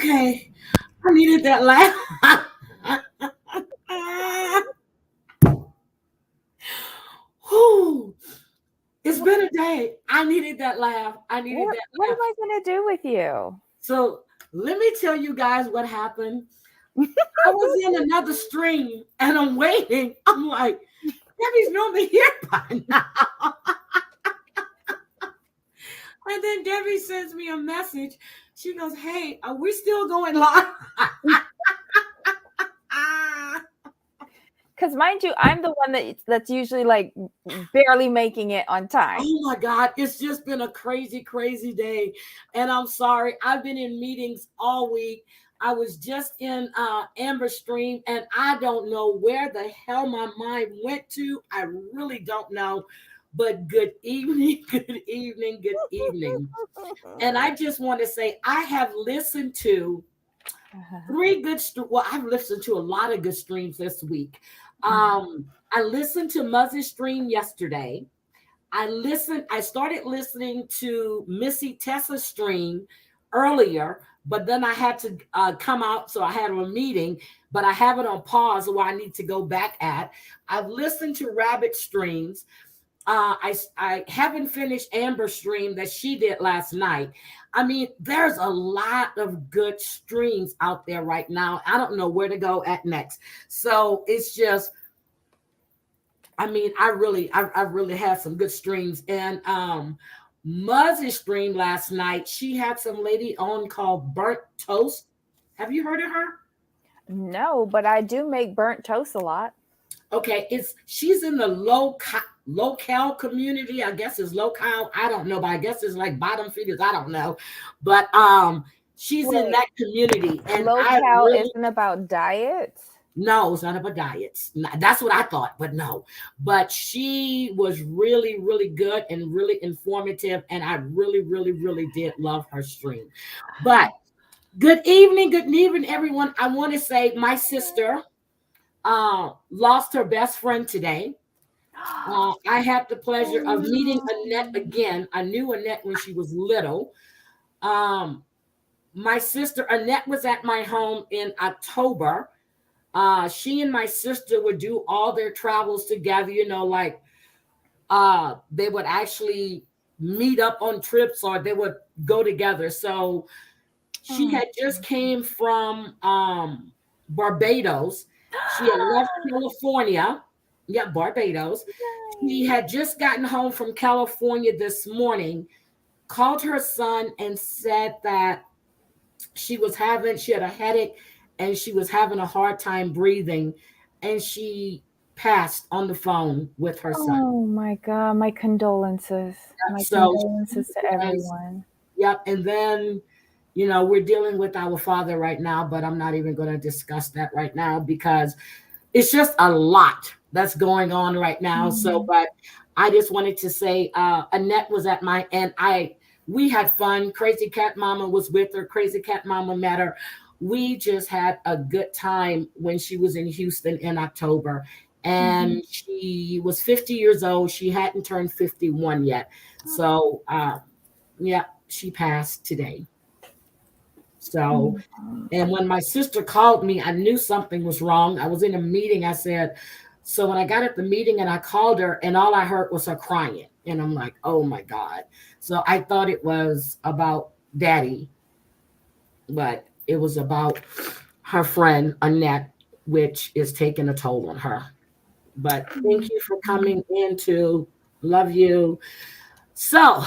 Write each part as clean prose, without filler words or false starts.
Okay. I needed that laugh. Whew. It's been a day. I needed that laugh. I needed What that what laugh. am I gonna do with you? So let me tell you guys what happened. I was in another stream and I'm waiting. I'm like, Debbie's normally here by now. And then Debbie sends me a message. She goes, "Hey, are we still going live?" Because mind you, I'm the one that's usually like barely making it on time. Oh my God, it's just been a crazy, crazy day. And I'm sorry. I've been in meetings all week. I was just in Amber Stream and I don't know where the hell my mind went to. I really don't know. But good evening, good evening, good evening. And I just want to say I have listened to well, I've listened to a lot of good streams this week. I listened to Muzzy's stream yesterday. I started listening to Missy Tessa's stream earlier, but then I had to come out, so I had a meeting, but I have it on pause where I need to go back at. I've listened to Rabbit streams. I haven't finished Amber's stream that she did last night. I mean, there's a lot of good streams out there right now. I don't know where to go at next. So it's just, I mean, I really had some good streams. And Muzzy's stream last night, she had some lady on called Burnt Toast. Have you heard of her? No, but I do make burnt toast a lot. Okay, she's in the locale community. I guess it's locale. I don't know, but I guess it's like bottom feeders. I don't know, but she's in Wait, that community, and I low-cal really isn't about diets? no, it's not about diets. That's what I thought, but no. But she was really, really good and really informative, and I really, really, really did love her stream. But good evening, everyone. I want to say my sister lost her best friend today. I had the pleasure of meeting Annette again. I knew Annette when she was little. Um, my sister Annette was at my home in October. She and my sister would do all their travels together, like they would actually meet up on trips or they would go together. So she had just came from Barbados. She had left California. Yeah, Barbados. She had just gotten home from California this morning, called her son and said that she had a headache and she was having a hard time breathing, and she passed on the phone with her son. Oh my God, my condolences. My So she condolences to was, everyone. yep. And then, we're dealing with our father right now, but I'm not even going to discuss that right now because it's just a lot that's going on right now. So, Mhm. but I just wanted to say, Annette was at and we had fun. Crazy Cat Mama was with her. Crazy Cat Mama met her. We just had a good time when she was in Houston in October. Mhm. And she was 50 years old. She hadn't turned 51 yet. So, yeah, she passed today. So, Mhm. and when my sister called me, I knew something was wrong. I was in a meeting. I said, so when I got at the meeting and I called her, and all I heard was her crying. And I'm like, oh my God. So I thought it was about daddy, but it was about her friend, Annette, which is taking a toll on her. But thank you for Mhm. coming in to love you. So,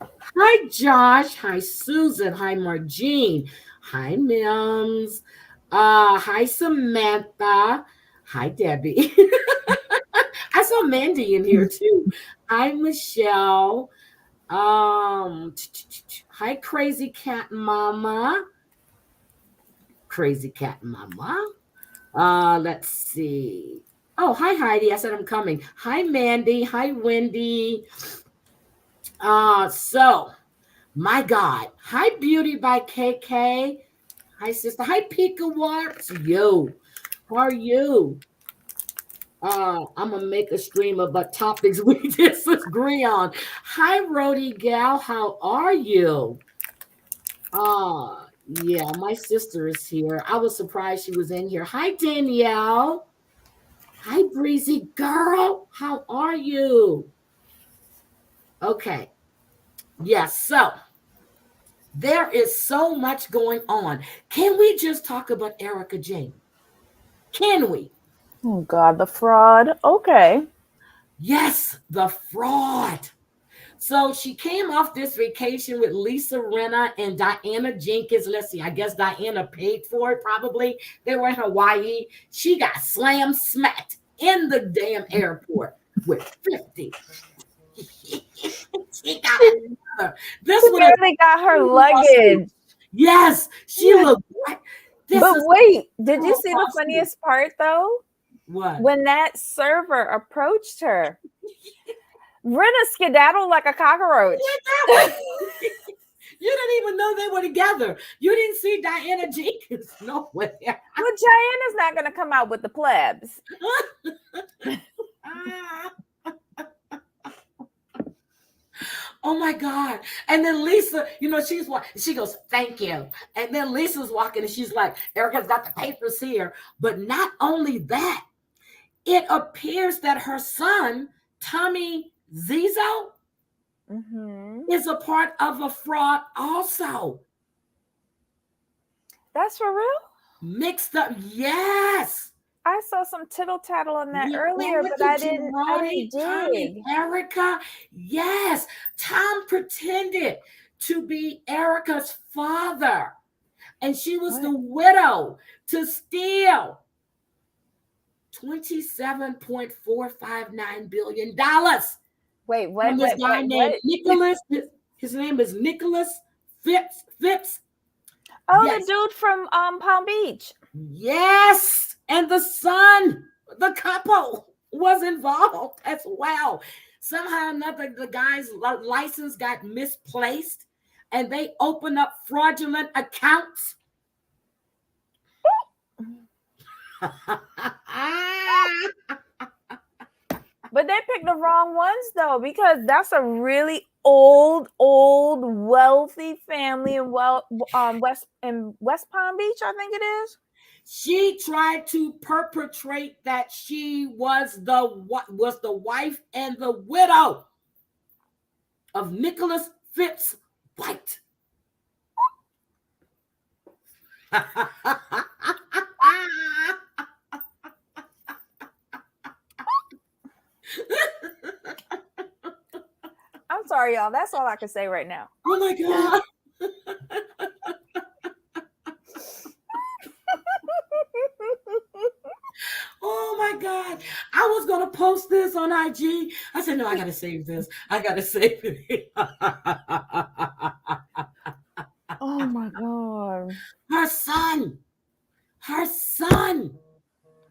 hi, Josh. Hi, Susan. Hi, Margene. Hi, Mims. Hi, Samantha. Hi, Debbie. I saw Mandy in here too. Hi, Michelle. Hi, Crazy Cat Mama. Crazy Cat Mama. Let's see. Oh, hi, Heidi. I said I'm coming. Hi, Mandy. Hi, Wendy. So my God. Hi, Beauty by KK. Hi, sister. Hi, Pika Warps. Yo, how are you? I'm gonna make a stream about topics we disagree on. Hi, Rody Gal. How are you? Yeah, my sister is here. I was surprised she was in here. Hi, Danielle. Hi, Breezy girl. How are you? Okay. Yes. So there is so much going on. Can we just talk about Erica Jane? Can we? Oh God, the fraud. Okay. Yes, the fraud. So she came off this vacation with Lisa Rinna and Diana Jenkins. Let's see, I guess Diana paid for it probably. They were in Hawaii. She got slam smacked in the damn airport with 50. She got another. This She would have barely got her luggage. Yes, she looked like this But is wait, did you a see the funniest part though? what? When that server approached her, Rinna skedaddled like a cockroach. You didn't even know they were together. You didn't see Diana Jenkins nowhere. Well, Diana's not going to come out with the plebs. Oh my God. And then Lisa, she goes, thank you. And then Lisa's walking and she's like, Erica's got the papers here. But not only that, it appears that her son, Tommy Zizo, is a part of a fraud also. That's for real? Mixed up. Yes. I saw some tittle tattle on that earlier, but I didn't dig. Erica. Yes. Tom pretended to be Erica's father. And she was the widow to steal $27.459 billion. Wait, what? From this guy named Nicholas. His name is Nicholas Phipps. Oh, yes. The dude from Palm Beach. Yes. And the son, the couple was involved as well. Somehow or another, the guy's license got misplaced and they opened up fraudulent accounts. But they picked the wrong ones though, because that's a really old, wealthy family in West Palm Beach, I think it is. She tried to perpetrate that she was the wife and the widow of Nicholas Phipps White. I'm sorry, y'all. That's all I can say right now. Oh my God. Oh my God. I was going to post this on IG. I said, no, I got to save this. I got to save it. Oh my God. Her son.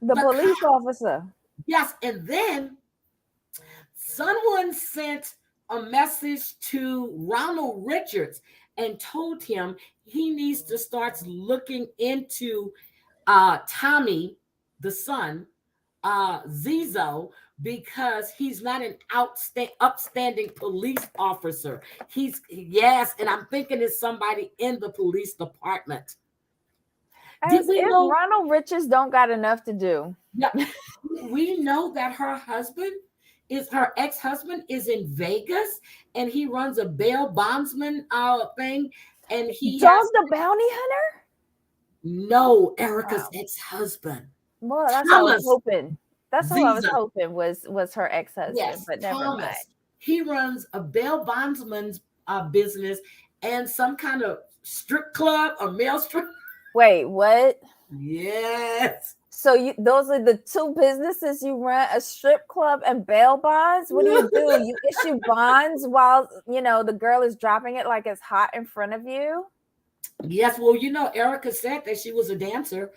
The police officer. Yes. And then someone sent a message to Ronald Richards and told him he needs to start looking into Tommy, the son, Zizo, because he's not an upstanding police officer. And I'm thinking it's somebody in the police department. As if Ronald Richards don't got enough to do. Yeah, we know that her ex-husband is in Vegas and he runs a bail bondsman thing, and he Dog the Bounty Hunter? No, Erica's ex-husband. Well, that's what I was hoping. That's what I was hoping was her ex-husband, yes, but never mind. He runs a bail bondsman's business and some kind of strip club or male strip. Wait, what? Yes. So those are the two businesses you run: a strip club and bail bonds. What do? You issue bonds while the girl is dropping it like it's hot in front of you. Yes, well, Erica said that she was a dancer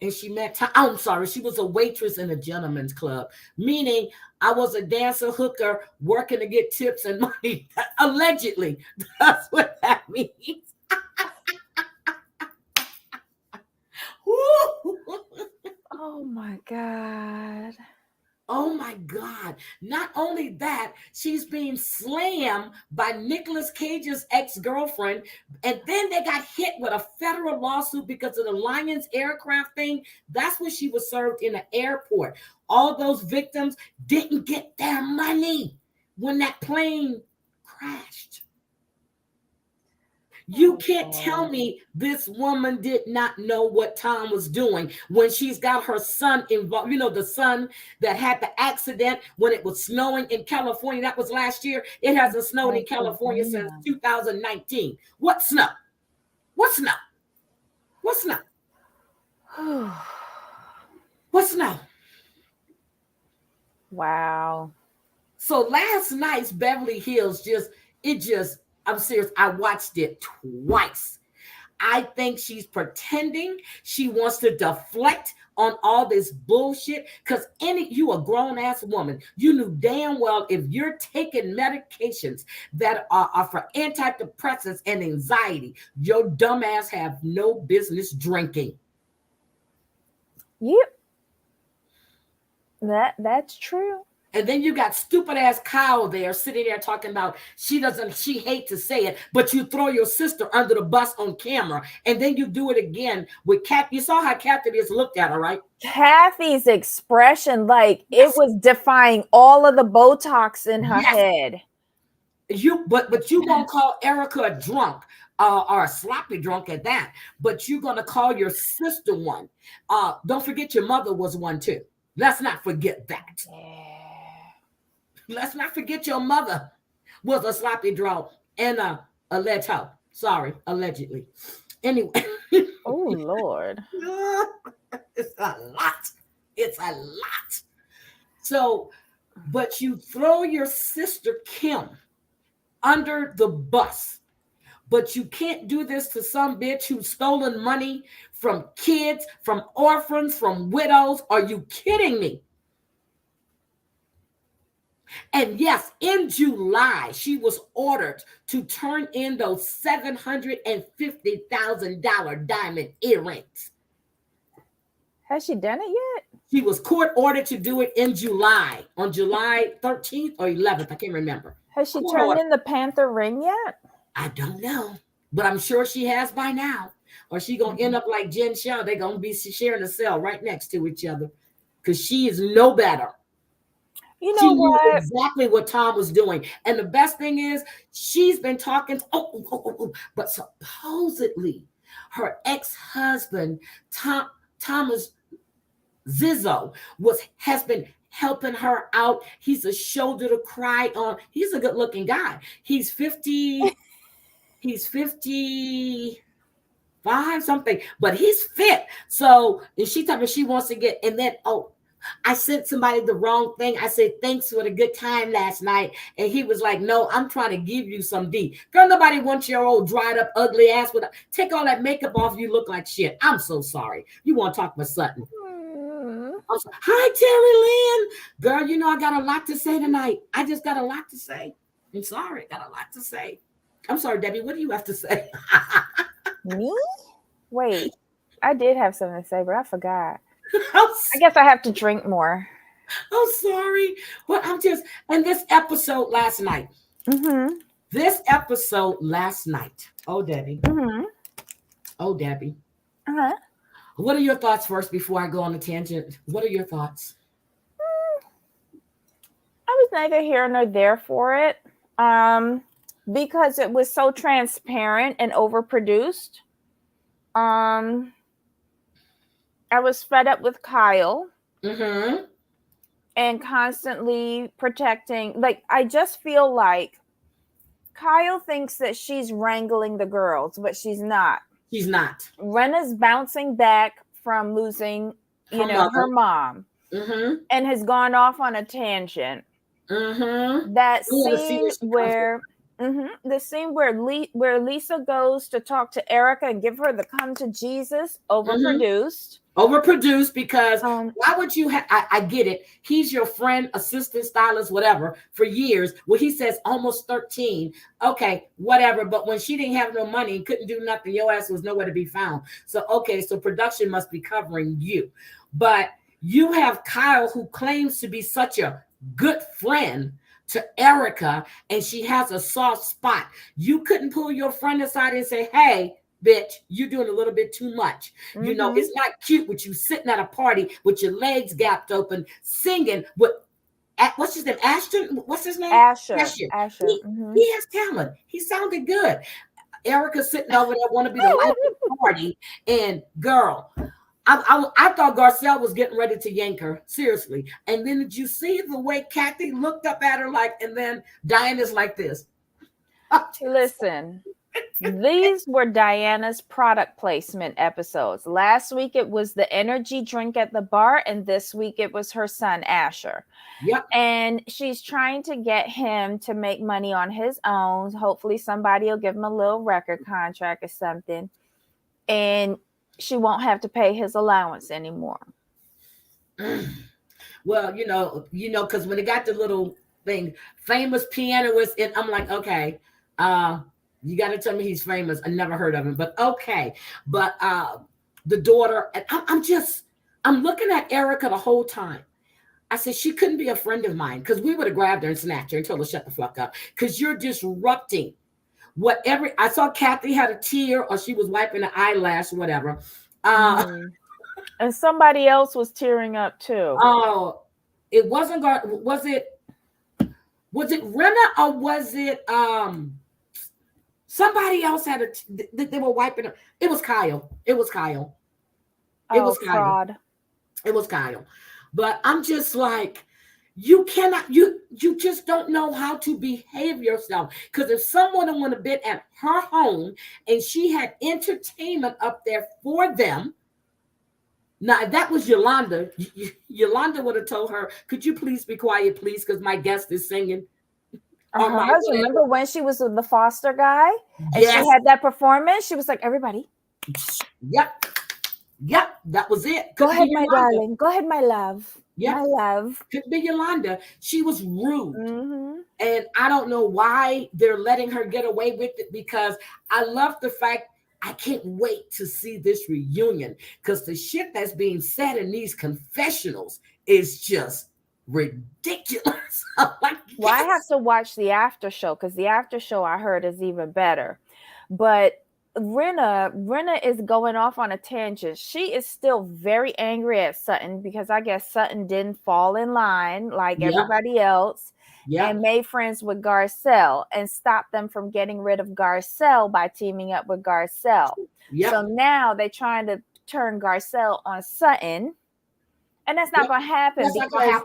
and she met I'm sorry, she was a waitress in a gentleman's club, meaning I was a dancer hooker working to get tips and money. Allegedly, that's what that means. Oh my God. Oh my God. Not only that, she's being slammed by Nicolas Cage's ex-girlfriend. And then they got hit with a federal lawsuit because of the Lions aircraft thing. That's when she was served in the airport. All those victims didn't get their money when that plane crashed. You can't tell me this woman did not know what Tom was doing when she's got her son involved. You know, the son that had the accident when it was snowing in California. That was last year. It hasn't snowed in California since 2019. What snow? What snow? What snow? What snow? Wow. So last night's Beverly Hills I'm serious. I watched it twice. I think she's pretending she wants to deflect on all this bullshit because you a grown-ass woman. You knew damn well if you're taking medications that are for antidepressants and anxiety, your dumb ass have no business drinking. Yep. That's true. And then you got stupid ass Kyle there sitting there talking about she hate to say it, but you throw your sister under the bus on camera. And then you do it again with Kat. You saw how Kathy just looked at her, right? Kathy's expression, like it was defying all of the Botox in her head. But you gonna call Erica a drunk or a sloppy drunk at that. But you're gonna call your sister one. Don't forget your mother was one too. Let's not forget that. Yeah. Let's not forget your mother was a sloppy draw and a alleged hoe. Sorry, allegedly. Anyway. Oh, Lord. It's a lot. It's a lot. So, but you throw your sister Kim under the bus. But you can't do this to some bitch who's stolen money from kids, from orphans, from widows. Are you kidding me? And yes, in July, she was ordered to turn in those $750,000 diamond earrings. Has she done it yet? She was court ordered to do it in July, on July 13th or 11th. I can't remember. Has she turned in the Panther ring yet? I don't know, but I'm sure she has by now. Or she going to end up like Jen Shaw. They're going to be sharing a cell right next to each other because she is no better. You know what? Knew exactly what Tom was doing. And the best thing is she's been talking. But supposedly her ex-husband, Thomas Zizzo, has been helping her out. He's a shoulder to cry on. He's a good-looking guy. He's 50. He's 55 something, but he's fit. So, and she told me she wants to get, and then, I sent somebody the wrong thing. I said, thanks for the good time last night. And he was like, no, I'm trying to give you some D. Girl, nobody wants your old dried up, ugly ass. Take all that makeup off. You look like shit. I'm so sorry. You want to talk about something? Hi, Terry Lynn. Girl, you know I got a lot to say tonight. I just got a lot to say. I'm sorry. Got a lot to say. I'm sorry, Debbie. What do you have to say? Me? Wait. I did have something to say, but I forgot. I guess I have to drink more. I'm sorry. But and this episode last night. Mm-hmm. This episode last night. Oh, Debbie. Mm-hmm. Oh, Debbie. Uh-huh. What are your thoughts first before I go on a tangent? What are your thoughts? I was neither here nor there for it. Because it was so transparent and overproduced. I was fed up with Kyle and constantly protecting. Like, I just feel like Kyle thinks that she's wrangling the girls, but she's not. She's not. Rena's bouncing back from losing, her mom and has gone off on a tangent. That scene where... the scene where Lisa goes to talk to Erica and give her the come to Jesus, overproduced. Overproduced because why would you have? I get it. He's your friend, assistant, stylist, whatever, for years. Well, he says almost 13. Okay, whatever. But when she didn't have no money and couldn't do nothing, your ass was nowhere to be found. So, okay, so production must be covering you. But You have Kyle, who claims to be such a good friend to Erica, and she has a soft spot. You couldn't pull your friend aside and say, hey, bitch, you're doing a little bit too much. You know, it's not cute with you sitting at a party with your legs gapped open, singing with, what's his name? Ashton? What's his name? Asher. He has talent. He sounded good. Erica sitting over there want to be the life of the party. And girl, I thought Garcelle was getting ready to yank her, seriously. And then did you see the way Kathy looked up at her like, and then Diana's like this. Listen, these were Diana's product placement episodes. Last week it was the energy drink at the bar, and this week it was her son Asher. Yep. And she's trying to get him to make money on his own. Hopefully somebody will give him a little record contract or something. And she won't have to pay his allowance anymore. Well, you know, because when it got the little thing, famous pianist, and I'm like, okay, you got to tell me he's famous. I never heard of him, but okay. But the daughter, and I'm looking at Erica the whole time. I said, she couldn't be a friend of mine, because we would have grabbed her and snatched her and told her, shut the fuck up, because you're disrupting whatever. I saw Kathy had a tear, or she was wiping an eyelash, whatever. And somebody else was tearing up too. Oh, it wasn't. Was it Rena, or was it somebody else had they were wiping her? It was Kyle. It was Kyle. Fraud. It was Kyle. But I'm just like, you cannot, you just don't know how to behave yourself. Because if someone would have been at her home and she had entertainment up there for them, now if that was Yolanda, Yolanda would have told her, could you please be quiet, please, because my guest is singing. Remember when she was with the Foster guy and she had that performance? She was like, everybody. Yep, that was it. Go ahead, my darling. Go ahead, my love. Yep. My love. Could be Yolanda. She was rude. And I don't know why they're letting her get away with it, because I love the fact, I can't wait to see this reunion, because the shit that's being said in these confessionals is just ridiculous. Like, well, I have to watch the after show, because the after show I heard is even better. But Rena is going off on a tangent. She is still very angry at Sutton, because I guess Sutton didn't fall in line like everybody else and made friends with Garcelle and stopped them from getting rid of Garcelle by teaming up with Garcelle. So now they're trying to turn Garcelle on Sutton. And that's not going to happen, because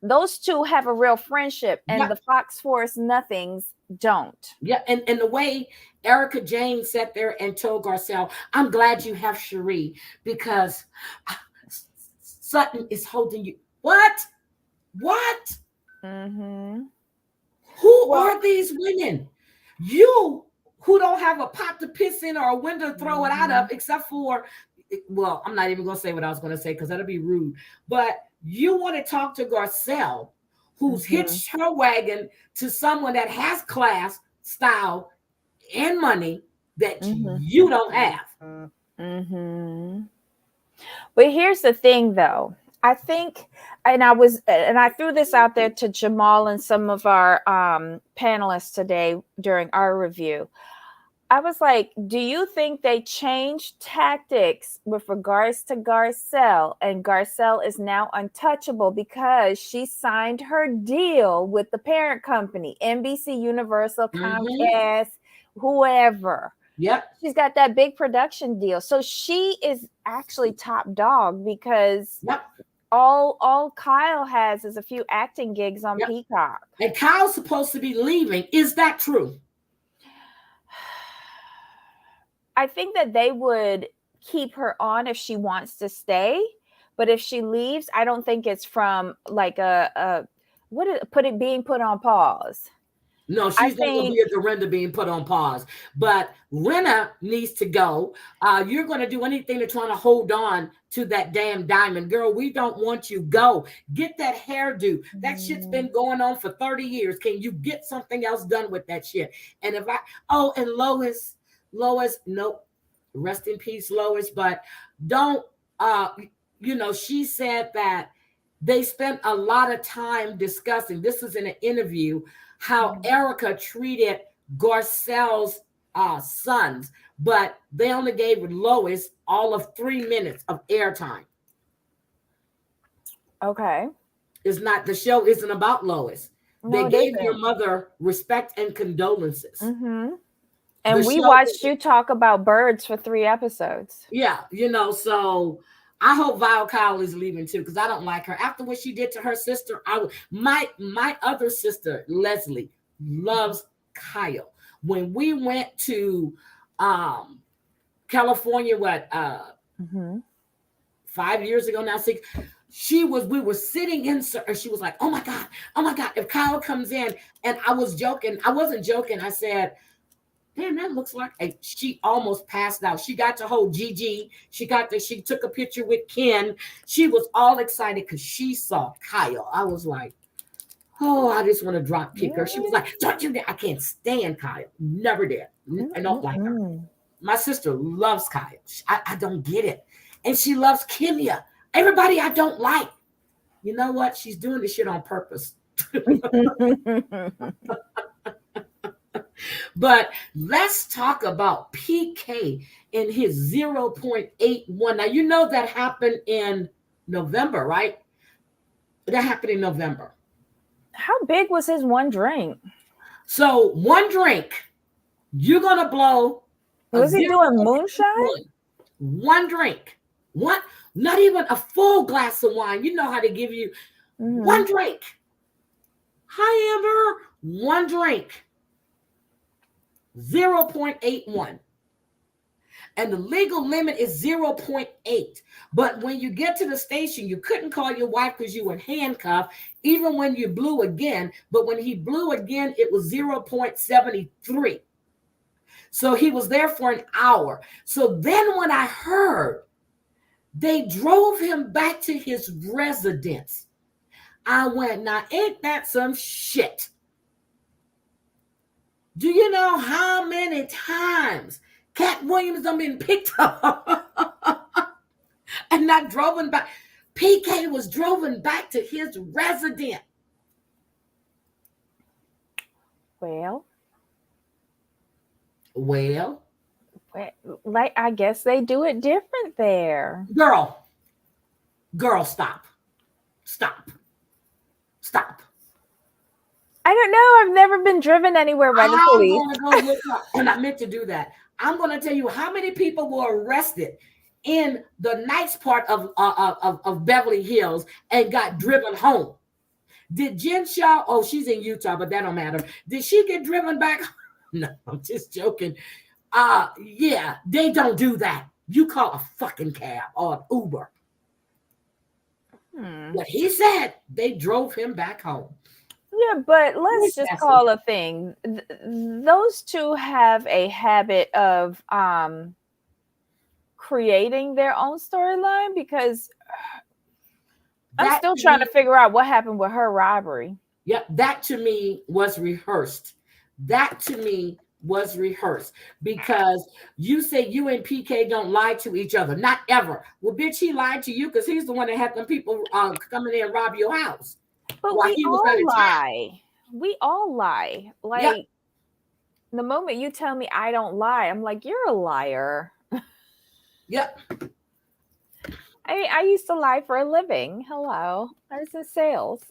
those two have a real friendship, and the Fox Force nothings don't. And the way Erica Jane sat there and told Garcelle, I'm glad you have Cherie, because Sutton is holding you. What? Who are these women? You who don't have a pot to piss in or a window to throw it out of, except for, well, I'm not even going to say what I was going to say, because that'll be rude. But you want to talk to Garcelle, who's hitched her wagon to someone that has class, style, and money that you don't have. But here's the thing, though. I think, and I threw this out there to Jamal and some of our panelists today during our review. I was like, do you think they changed tactics with regards to Garcelle, and Garcelle is now untouchable because she signed her deal with the parent company, NBC Universal, Comcast, whoever. She's got that big production deal. So she is actually top dog, because all Kyle has is a few acting gigs on Peacock. And Kyle's supposed to be leaving. Is that true? I think that they would keep her on if she wants to stay, but if she leaves, I don't think it's from like being put on pause. No, she's not going to be at the Rena being put on pause. But Rena needs to go. You're going to do anything to try to hold on to that damn diamond. Girl, we don't want you. Go. Get that hairdo. That shit's been going on for 30 years. Can you get something else done with that shit? And and Lois, nope. Rest in peace, Lois. But don't, she said that they spent a lot of time discussing, this is in an interview, how Erica treated Garcelle's sons, but they only gave Lois all of 3 minutes of airtime. Okay. The show isn't about Lois. No, they gave your mother respect and condolences. And we watched you talk about birds for 3 episodes. Yeah, so I hope Violet Kyle is leaving too, because I don't like her. After what she did to her sister, my other sister, Leslie, loves Kyle. When we went to California, 5 years ago now, 6, we were sitting in, and she was like, oh my God, if Kyle comes in, and I was joking. I wasn't joking. I said, damn, that looks like she almost passed out. She got to hold Gigi. She took a picture with Ken. She was all excited because she saw Kyle. I was like, oh, I just want to drop kick her. She was like, don't you dare. I can't stand Kyle. Never did. I don't like her. My sister loves Kyle. I don't get it. And she loves Kimya. Everybody I don't like. You know what? She's doing this shit on purpose. But let's talk about PK and his 0.81. Now, you know that happened in November, right? That happened in November. How big was his one drink? So 1 drink, you're going to blow. Was he doing moonshine? 1 drink. Not even a full glass of wine. You know how they give you 1 drink. Hi, Amber. 1 drink. 0.81. And the legal limit is 0.8. But when you get to the station, you couldn't call your wife because you were handcuffed, even when you blew again. But when he blew again, it was 0.73. So he was there for an hour. So then when I heard they drove him back to his residence, I went, now ain't that some shit? Do you know how many times Cat Williams done been picked up and not driven back? PK was driven back to his residence. Well, like I guess they do it different there. Girl, stop. I don't know. I've never been driven anywhere by the police. And I meant to do that. I'm going to tell you how many people were arrested in the nice part of Beverly Hills and got driven home. Did Jen Shaw? Oh, she's in Utah, but that don't matter. Did she get driven back? No, I'm just joking. Yeah, they don't do that. You call a fucking cab or an Uber. What he said, they drove him back home. Yeah, but let's just call a thing. Those two have a habit of creating their own storyline, because I'm still trying to figure out what happened with her robbery. Yeah, that to me was rehearsed. Because you say you and PK don't lie to each other. Not ever. Well, bitch, he lied to you because he's the one that had them people come in there and rob your house. But we all lie. We all lie. Like, the moment you tell me I don't lie, I'm like, you're a liar. Yep. I used to lie for a living. Hello. I was in sales.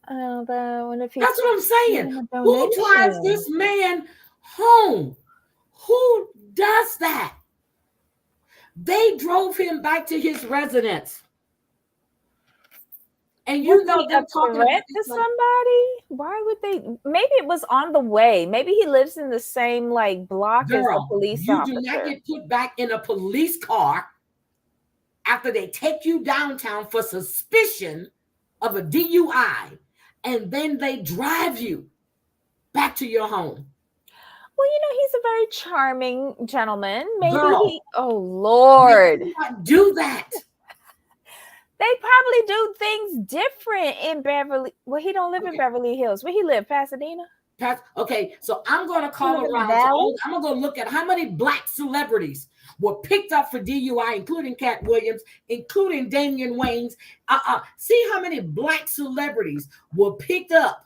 That's what I'm saying. Who drives this man home? Who does that? They drove him back to his residence. And you know they're talking to somebody. Why would they? Maybe it was on the way. Maybe he lives in the same block as the police officer. You do not get put back in a police car after they take you downtown for suspicion of a DUI, and then they drive you back to your home. Well, he's a very charming gentleman. Maybe oh Lord, they do not do that. They probably do things different in Beverly. Well, he don't live in Beverly Hills. Where he live? Pasadena? Okay, so I'm going to call around. I'm going to go look at how many black celebrities were picked up for DUI, including Cat Williams, including Damian Wayans. See how many black celebrities were picked up.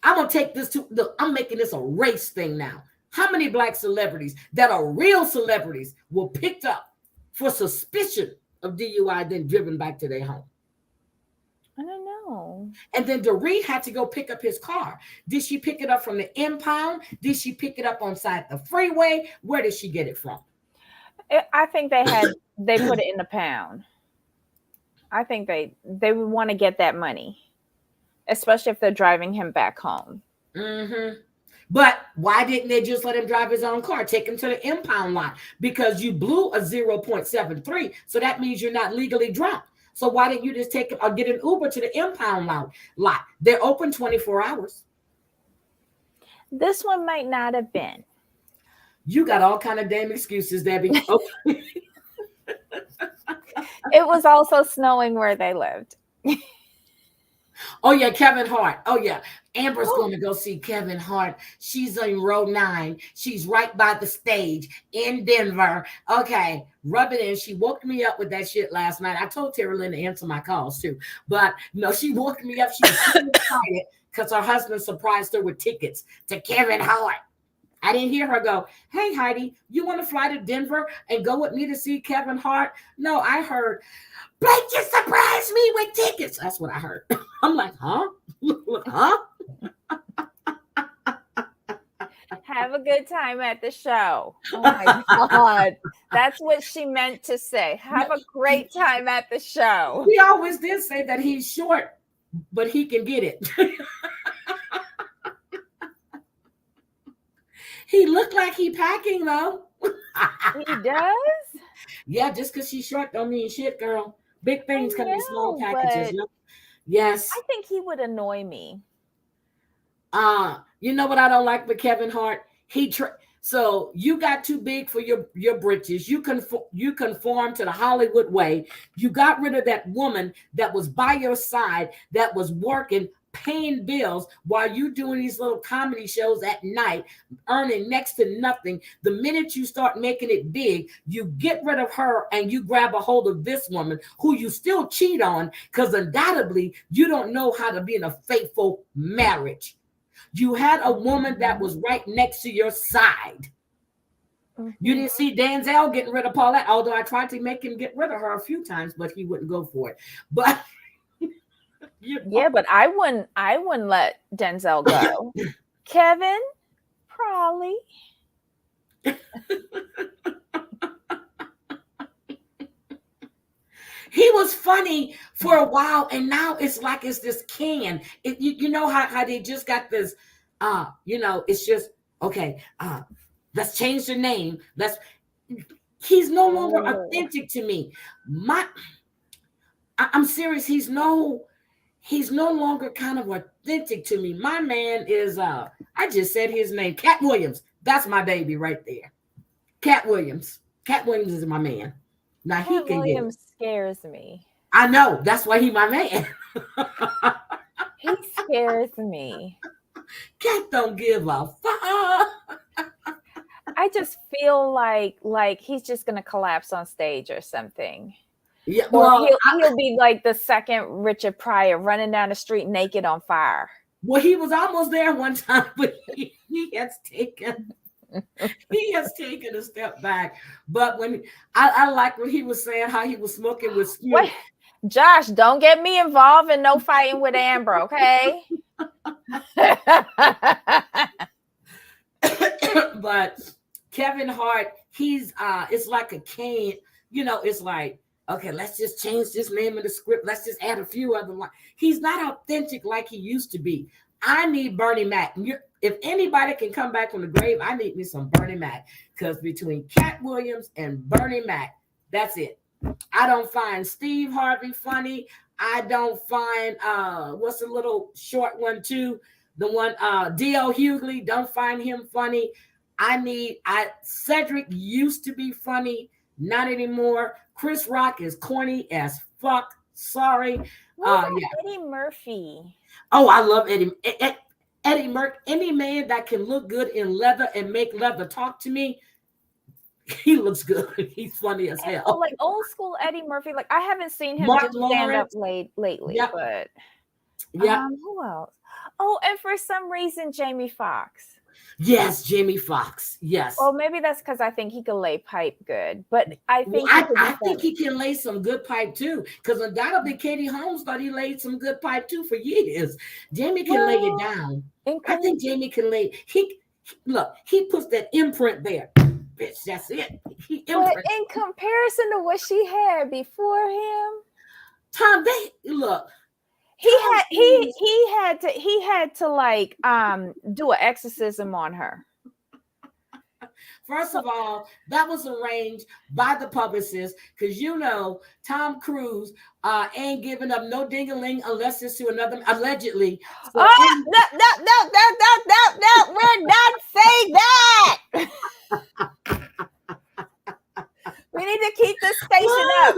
I'm going to take this I'm making this a race thing now. How many black celebrities that are real celebrities were picked up for suspicion of DUI, then driven back to their home? I don't know. And then Doreen had to go pick up his car. Did she pick it up from the impound? Did she pick it up on side the freeway? Where did she get it from? I think they put it in the pound. I think they would want to get that money, especially if they're driving him back home. Mm-hmm. But why didn't they just let him drive his own car? Take him to the impound lot, because you blew a 0.73. So that means you're not legally drunk. So why didn't you just take him or get an Uber to the impound lot? They're open 24 hours. This one might not have been. You got all kind of damn excuses, Debbie. Okay. It was also snowing where they lived. Oh, yeah, Kevin Hart. Oh, yeah. Amber's going to go see Kevin Hart. She's on row 9. She's right by the stage in Denver. Okay, rub it in. She woke me up with that shit last night. I told Tara Lynn to answer my calls, too. But, no, she woke me up. She was so excited because her husband surprised her with tickets to Kevin Hart. I didn't hear her go, hey, Heidi, you want to fly to Denver and go with me to see Kevin Hart? No, I heard, Blake just surprised me with tickets. That's what I heard. I'm like, huh? Huh? Have a good time at the show. Oh, my God. That's what she meant to say. Have a great time at the show. He always did say that he's short, but he can get it. He looked like he packing, though. He does? Yeah, just because she's short don't mean shit, girl. Big things come in small packages. No? Yes. I think he would annoy me. You know what I don't like with Kevin Hart? So you got too big for your britches. You conform to the Hollywood way. You got rid of that woman that was by your side, that was working, paying bills while you doing these little comedy shows at night, earning next to nothing. The minute you start making it big, you get rid of her and you grab a hold of this woman who you still cheat on, because undoubtedly you don't know how to be in a faithful marriage. You had a woman that was right next to your side. Mm-hmm. You didn't see Denzel getting rid of Paulette, although I tried to make him get rid of her a few times, but he wouldn't go for it. But yeah, but I wouldn't let Denzel go. Kevin, probably. He was funny for a while, and now it's like it's this can. You know how they just got this, it's just, okay, let's change the name. He's no longer authentic to me. I'm serious. He's no longer kind of authentic to me. My man is, I just said his name, Cat Williams. That's my baby right there. Cat Williams. Cat Williams is my man. Now he can Williams scares me. I know. That's why he's my man. He scares me. Cat don't give a fuck. I just feel like he's just gonna collapse on stage or something. Yeah, well, he'll be like the second Richard Pryor running down the street naked on fire. Well, he was almost there one time, but he has taken a step back. But when I like when he was saying how he was smoking with Snoop. Wait, Josh, don't get me involved in no fighting with Amber, okay? But Kevin Hart, he's it's like a cane, it's like, okay, let's just change this name of the script. Let's just add a few other lines. He's not authentic like he used to be. I need Bernie Mac. If anybody can come back from the grave, I need me some Bernie Mac. Because between Cat Williams and Bernie Mac, that's it. I don't find Steve Harvey funny. I don't find what's the little short one too? The one D.L. Hughley, don't find him funny. Cedric used to be funny, not anymore. Chris Rock is corny as fuck. Sorry. What about Eddie Murphy? Oh, I love Eddie. Eddie Murphy, any man that can look good in leather and make leather talk to me, he looks good. He's funny as hell. So like old school Eddie Murphy, like I haven't seen him do stand up lately, yep. but yeah. Who else? Oh, and for some reason, Jamie Foxx. Yes, Jamie Foxx. Yes. Well, maybe that's because I think he can lay pipe good, but I think I think he can lay some good pipe too. Because undoubtedly, Katie Holmes thought he laid some good pipe too for years. Jamie can lay it down. I think Jamie can lay. He puts that imprint there. Bitch, that's it. But in comparison to what she had before him, Tom, look. He had to like do an exorcism on her. First of all, that was arranged by the publicist because Tom Cruise ain't giving up no ding-a-ling unless it's to another, allegedly. So no, we're not saying that. We need to keep this station up.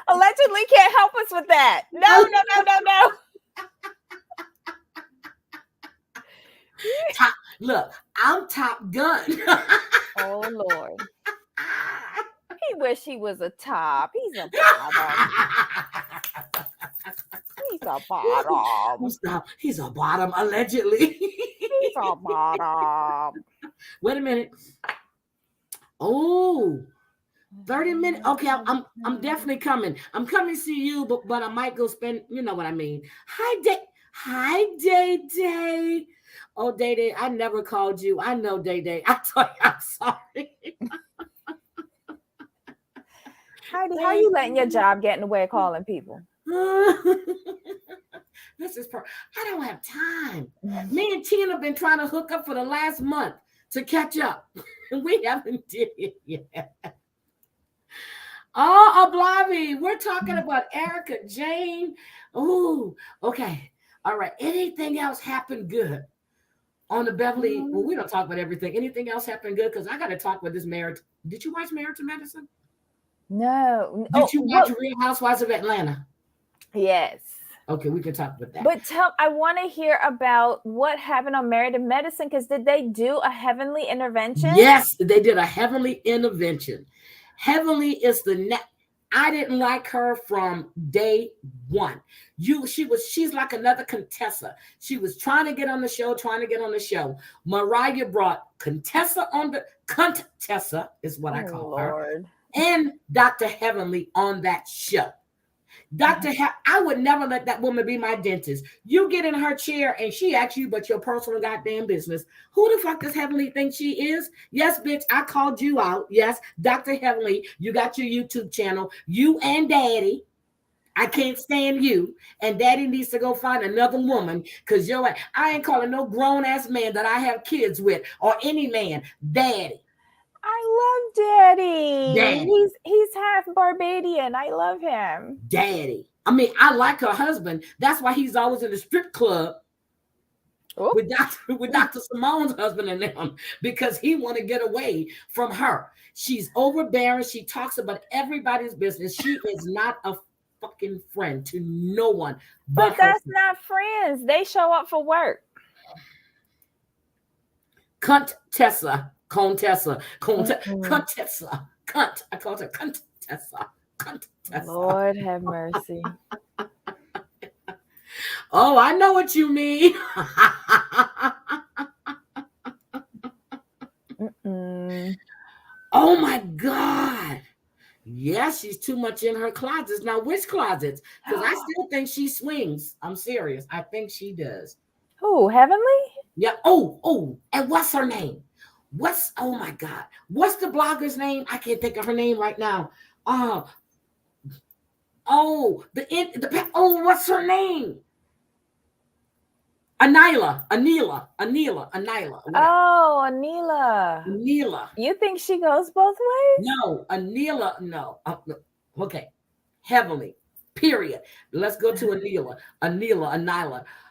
Allegedly can't help us with that. No. Look, I'm Top Gun. Oh Lord. He wish he was a top. He's a bottom. He's a bottom. Stop. He's a bottom, allegedly. He's a bottom. Wait a minute. Oh, 30 minutes. Okay, I'm definitely coming. I'm coming to see you, but I might go spend, you know what I mean. Hi, Day. Oh, Day, I never called you. I know, Day. I'm sorry. Heidi, how are you letting your job get in the way of calling people? This is I don't have time. Me and Tina have been trying to hook up for the last month to catch up. We haven't did it yet. Oh, Oblavi, we're talking about Erica Jane. Ooh, okay. All right. Anything else happened good on the Beverly? Well, we don't talk about everything. Anything else happened good? Because I got to talk with this Married. Did you watch Married to Medicine? No. Did you watch Real Housewives of Atlanta? Yes. Okay, we can talk about that. But I want to hear about what happened on Married to Medicine, because did they do a heavenly intervention? Yes, they did a heavenly intervention. Heavenly is I didn't like her from day one. She's like another Contessa. She was trying to get on the show. Mariah brought Contessa Contessa is what I call her, and Dr. Heavenly on that show. I would never let that woman be my dentist. You get in her chair and she asks you but your personal goddamn business. Who the fuck does Heavenly think she is? Yes, bitch, I called you out. Yes, Dr. Heavenly, you got your YouTube channel. You and Daddy. I can't stand you. And Daddy needs to go find another woman because I ain't calling no grown-ass man that I have kids with or any man Daddy. I love Daddy. He's half Barbadian. I love him. Daddy. I mean, I like her husband. That's why he's always in the strip club with Dr. Simone's husband and them, because he want to get away from her. She's overbearing. She talks about everybody's business. She is not a fucking friend to no one. But that's not friends. They show up for work. Contessa. I called her Contessa. Lord have mercy. Oh, I know what you mean. Oh my God. Yeah, she's too much in her closets. Now, which closets? Because I still think she swings. I'm serious. I think she does. Oh, Heavenly? Yeah. Oh, and what's her name? Oh my God. What's the blogger's name? I can't think of her name right now. What's her name? Anila. Oh, Anila. You think she goes both ways? No, Anila, no. Okay. Heavenly, period. Let's go to Anila.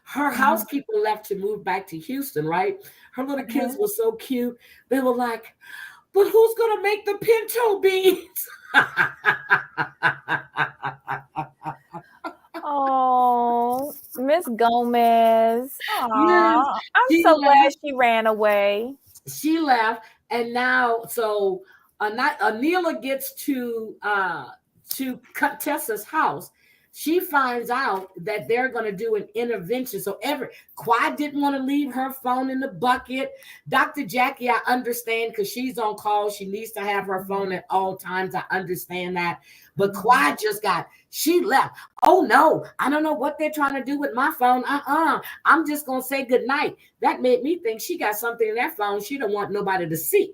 Her housekeeper left to move back to Houston, right? Her little kids were so cute. They were like, but who's going to make the pinto beans? Oh, Miss Gomez. Yes, Aw, I'm she so glad left. she ran away. She left, and now so Anila gets to Tessa's house. She finds out that they're going to do an intervention. So Quiet didn't want to leave her phone in the bucket. Dr. Jackie, I understand because she's on call. She needs to have her phone at all times. I understand that. But Quiet she left. Oh no, I don't know what they're trying to do with my phone. I'm just going to say good night. That made me think she got something in that phone she don't want nobody to see.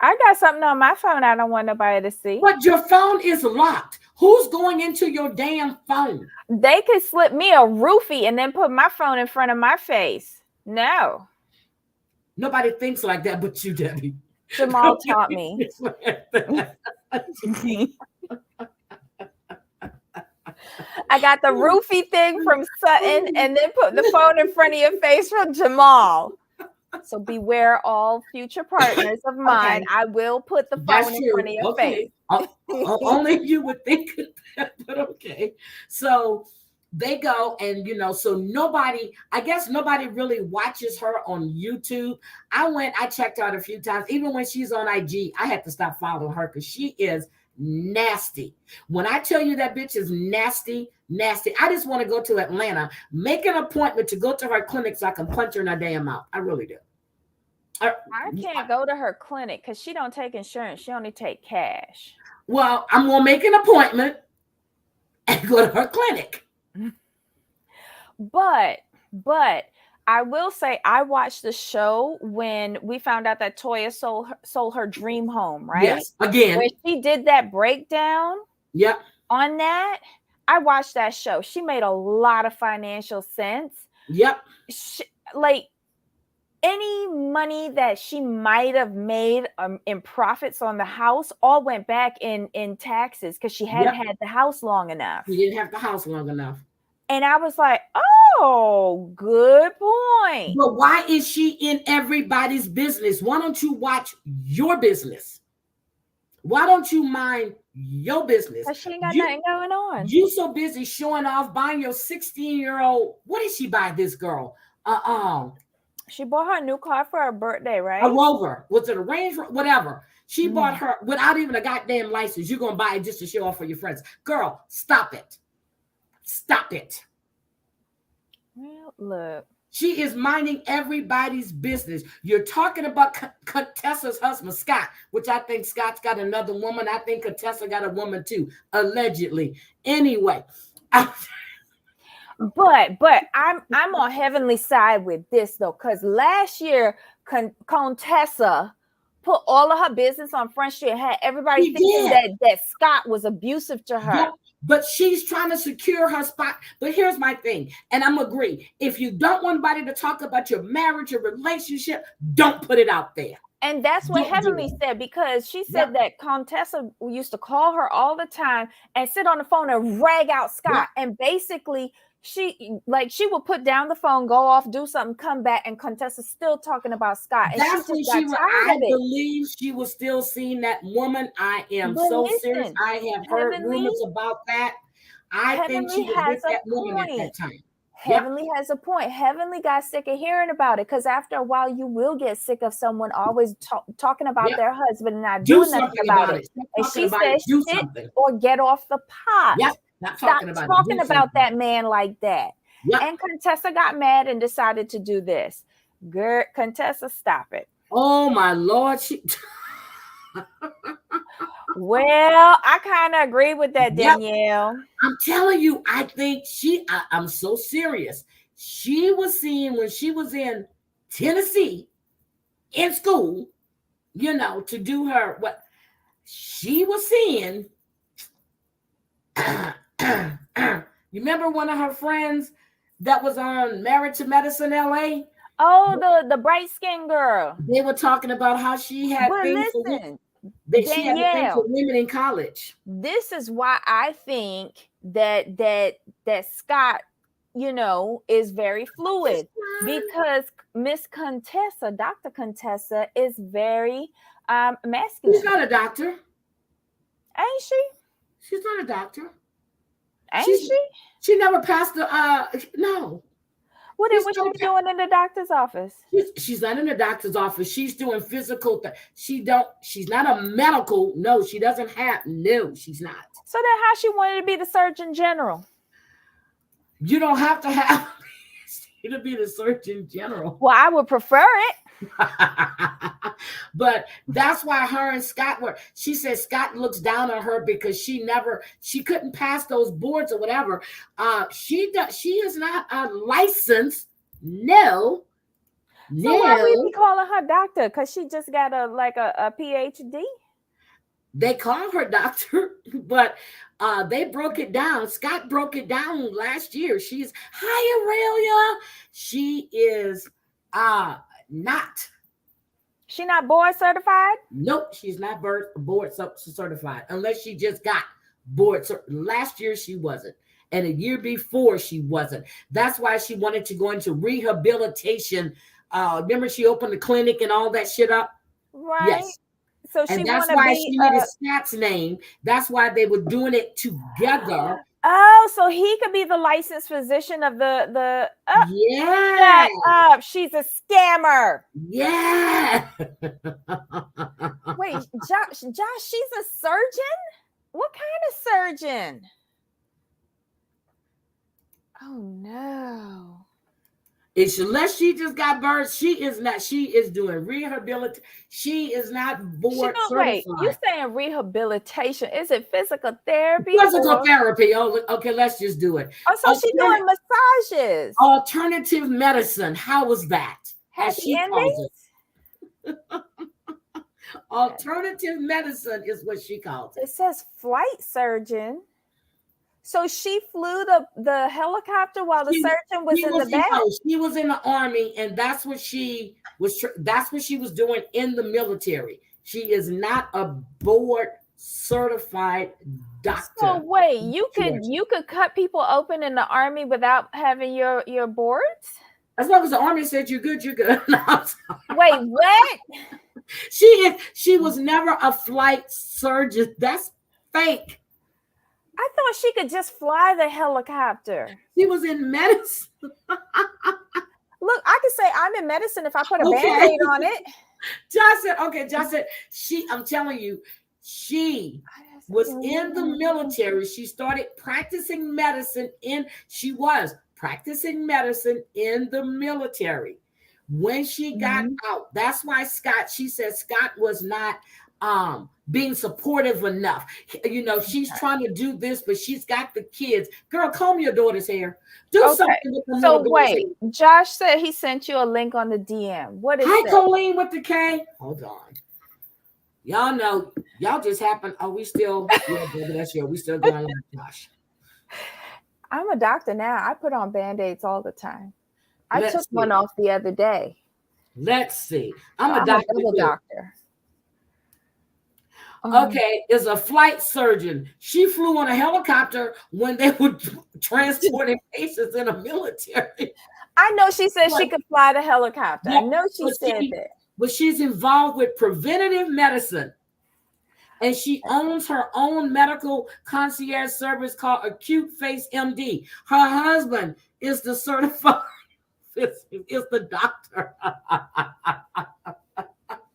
I got something on my phone I don't want nobody to see. But your phone is locked. Who's going into your damn phone? They could slip me a roofie and then put my phone in front of my face. No. Nobody thinks like that but you, Debbie. Jamal taught me. I got the roofie thing from Sutton and then put the phone in front of your face from Jamal. So beware all future partners of mine. Okay. I will put the phone in front of your face. Only you would think that, but okay. So they go and, so I guess nobody really watches her on YouTube. I checked out a few times. Even when she's on IG, I had to stop following her because she is nasty. When I tell you that bitch is nasty, I just want to go to Atlanta, make an appointment to go to her clinic so I can punch her in her damn mouth. I really do. I can't go to her clinic because she don't take insurance. She only take cash. Well, I'm going to make an appointment and go to her clinic. But I will say I watched the show when we found out that Toya sold her dream home, right? Yes, again. When she did that breakdown on that, I watched that show. She made a lot of financial sense. Yep. Any money that she might have made in profits on the house all went back in taxes because she hadn't had the house long enough. She didn't have the house long enough. And I was like, oh, good point. But why is she in everybody's business? Why don't you watch your business? Why don't you mind your business? Because she ain't got nothing going on. You so busy showing off, buying your 16-year-old. What did she buy this girl? She bought her a new car for her birthday, right? A Rover. Was it a Range Rover? Whatever. She bought her without even a goddamn license. You're going to buy it just to show off for your friends. Girl, stop it. Stop it. Well, look. She is minding everybody's business. You're talking about Contessa's husband, Scott, which I think Scott's got another woman. I think Contessa got a woman too, allegedly. Anyway. But I'm on Heavenly side with this though, because last year Contessa put all of her business on Front Street and had everybody thinking that Scott was abusive to her. Yep. But she's trying to secure her spot. But here's my thing, and I'm agree. If you don't want anybody to talk about your marriage, your relationship, don't put it out there. And that's what Heavenly said, because she said that Contessa used to call her all the time and sit on the phone and rag out Scott. And basically she would put down the phone, go off, do something, come back, and Contessa's still talking about Scott. And that's when I believe she was still seeing that woman. I am serious. I have heard rumors about that. I think she was with that woman at that time. Heavenly has a point. Heavenly got sick of hearing about it, because after a while you will get sick of someone always talking about their husband and not doing nothing about it. And she says, sit or get off the pot. Yep. Stop talking about that man like that. Yep. And Contessa got mad and decided to do this. Girl, Contessa, stop it. Oh my Lord. Well, I kind of agree with that, Danielle. I'm telling you, I think I'm so serious. She was seeing when she was in Tennessee in school, to do her, what she was seeing. You remember one of her friends that was on Married to Medicine LA? Oh, the bright skinned girl. They were talking about how she had things for women. She had things for women in college. This is why I think that Scott, is very fluid, because Miss Contessa, Dr. Contessa, is very masculine. She's not a doctor. Ain't she? She's not a doctor. Ain't she? She never passed the no. What is she doing in the doctor's office? She's not in the doctor's office. She's doing physical. She's not a medical. No, she doesn't have. No, she's not. So then, how she wanted to be the Surgeon General? You don't have to have to be the Surgeon General. Well, I would prefer it. But that's why her and Scott were. She said Scott looks down on her because she couldn't pass those boards or whatever. She is not a licensed. No. So why we be calling her doctor? Because she just got a PhD. They call her doctor, but they broke it down. Scott broke it down last year. She's hi Aurelia. She is not. She not board certified? Nope, she's not board certified unless she just got board. Last year she wasn't, and a year before she wasn't. That's why she wanted to go into rehabilitation. Remember, she opened the clinic and all that shit up. Right. Yes. So and that's why she needed Scott's name. That's why they were doing it together. Oh, so he could be the licensed physician of the yeah. Shut up. She's a scammer. Yeah. Wait, Josh, she's a surgeon? What kind of surgeon? Oh no. Unless she just got birth, she is not. She is doing rehabilitation. She is not board certified. Wait, you saying rehabilitation? Is it physical therapy? Physical therapy. Oh, okay, let's just do it. Oh, so she's doing massages. Alternative medicine. How was that? As she calls it. Alternative medicine is what she calls it. It says flight surgeon. So she flew the helicopter while the surgeon was in the back? She was in the Army, and that's what she was doing in the military. She is not a board certified doctor. So wait, you could cut people open in the Army without having your boards? As long as the Army said you're good, you're good. No, wait, what? She was never a flight surgeon. That's fake. I thought she could just fly the helicopter. She was in medicine. Look, I could say I'm in medicine if I put a Band-Aid on it. Josh said, I'm telling you, she was in the military. She started practicing medicine in the military. When she got out, that's why she said Scott was not being supportive enough. You know, she's trying to do this, but she's got the kids. Girl, comb your daughter's hair. Do something with the So wait, hair. Josh said he sent you a link on the DM. What is that? Hi, Colleen with the K. Hold on. Y'all know, y'all just happened. Are we still? Yeah, baby, that's we still going on, Josh. I'm a doctor now. I put on Band-Aids all the time. I took one off the other day. Let's see. I'm a doctor. Okay, is a flight surgeon. She flew on a helicopter when they were transporting patients in the military. I know she said she could fly the helicopter. I know she said that. But she's involved with preventative medicine. And she owns her own medical concierge service called Acute Face MD. Her husband is the certified, is the doctor.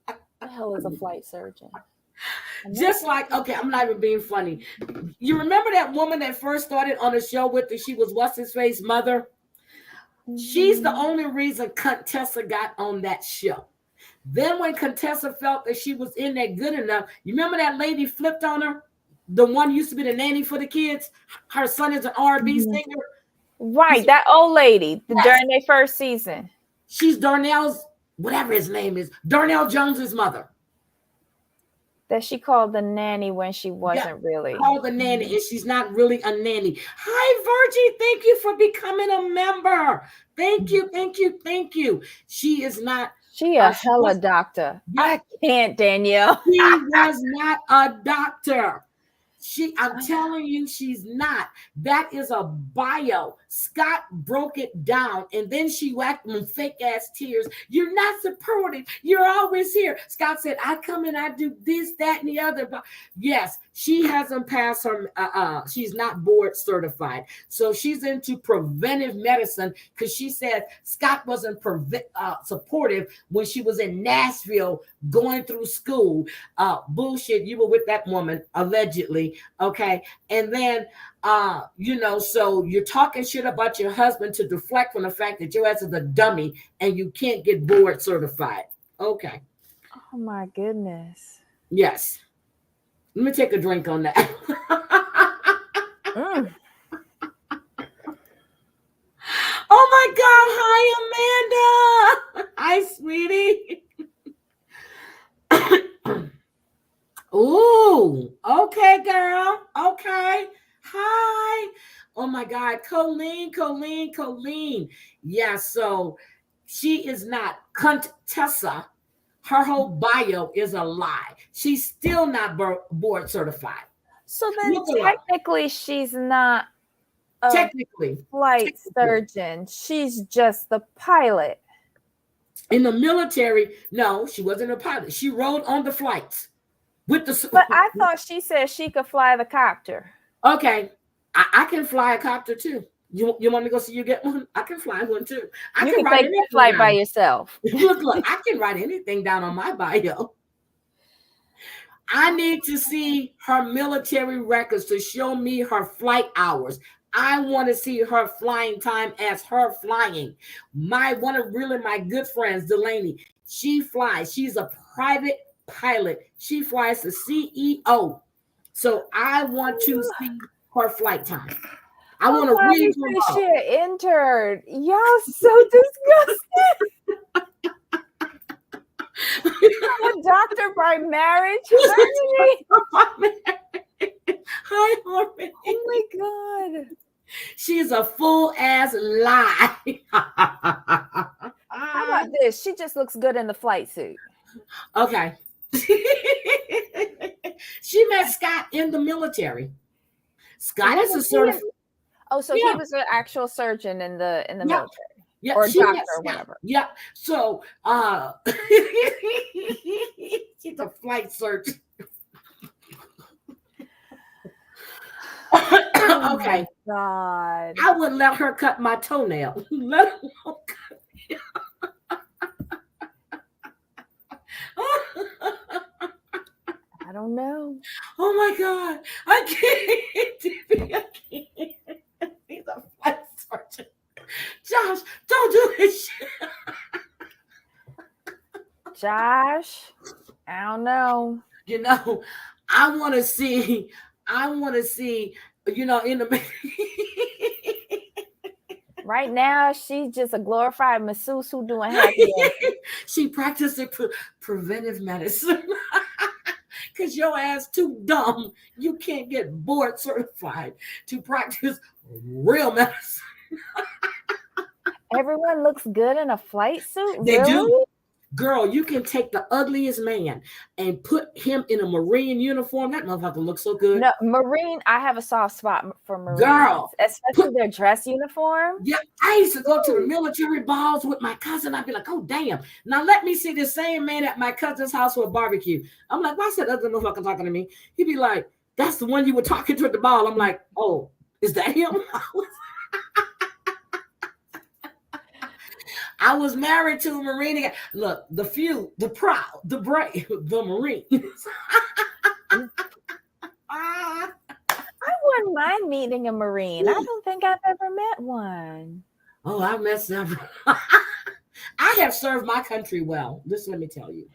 The hell is a flight surgeon? Just like, okay, I'm not even being funny. You remember that woman that first started on the show with her? She was what's-his-face mother? She's the only reason Contessa got on that show. Then when Contessa felt that she was in there good enough, you remember that lady flipped on her? The one used to be the nanny for the kids. Her son is an R&B singer. Right, that old lady during their first season. She's Darnell's, whatever his name is, Darnell Jones's mother. That she called the nanny when she wasn't really. Called the nanny, and she's not really a nanny. Hi, Virgie. Thank you for becoming a member. Thank you. She is not. She a hella doctor. I can't, Danielle. She was not a doctor. I'm telling you, she's not. That is a bio. Scott broke it down, and then she whacked them fake ass tears. You're not supportive. You're always here. Scott said, I come and I do this, that, and the other. But yes, she hasn't passed her, she's not board certified. So she's into preventive medicine because she said Scott wasn't supportive when she was in Nashville going through school. Bullshit, you were with that woman, allegedly. Okay. And then, so you're talking shit about your husband to deflect from the fact that your ass is a dummy and you can't get board certified. Okay. Oh my goodness. Yes. Let me take a drink on that. Oh my God. Hi, Amanda. Hi, sweetie. Ooh, okay, girl. Okay. Hi. Oh my God. Colleen. Yeah, so she is not Contessa. Her whole bio is a lie. She's still not board certified. So then technically she's not a flight surgeon. She's just the pilot. In the military, no, she wasn't a pilot. She rode on the flights. But I thought she said she could fly the copter. Okay. I can fly a copter too. You want me to go see you get one? I can fly one too. You can take the flight by yourself. Look, I can write anything down on my bio. I need to see her military records to show me her flight hours. I want to see her flying time as her flying. One of my good friends, Delaney, she flies. She's a private pilot. She flies the CEO. So I want to see her flight time. I want to read her. She entered. Y'all so disgusting. A doctor by marriage. Hi, Harmony. Oh my God. She's a full ass lie. How about this? She just looks good in the flight suit. Okay. She met Scott in the military. Scott is a certified. Oh, so he was an actual surgeon in the military. Yeah, or doctor or whatever. Yeah. So she's a flight surgeon. Okay. God. I wouldn't let her cut my toenail. Let her cut me. I don't know. Oh my God. I can't. He's a flight surgeon. Josh, don't do this shit. Josh, I don't know. I want to see, in the right now, she's just a glorified masseuse who doing happy. She practicing preventive medicine. Because your ass too dumb. You can't get board certified to practice real medicine. Everyone looks good in a flight suit? They really? do. Girl, you can take the ugliest man and put him in a Marine uniform. That motherfucker looks so good. No, Marine, I have a soft spot for Marines. Girl. Especially their dress uniform. Yeah, I used to go to the military balls with my cousin. I'd be like, oh, damn. Now let me see the same man at my cousin's house for a barbecue. I'm like, why is that other motherfucker talking to me? He'd be like, that's the one you were talking to at the ball. I'm like, oh, is that him? I was married to a Marine. Look, the few, the proud, the brave, the Marines. I wouldn't mind meeting a Marine. I don't think I've ever met one. Oh, I've met several. I have served my country well. This, let me tell you.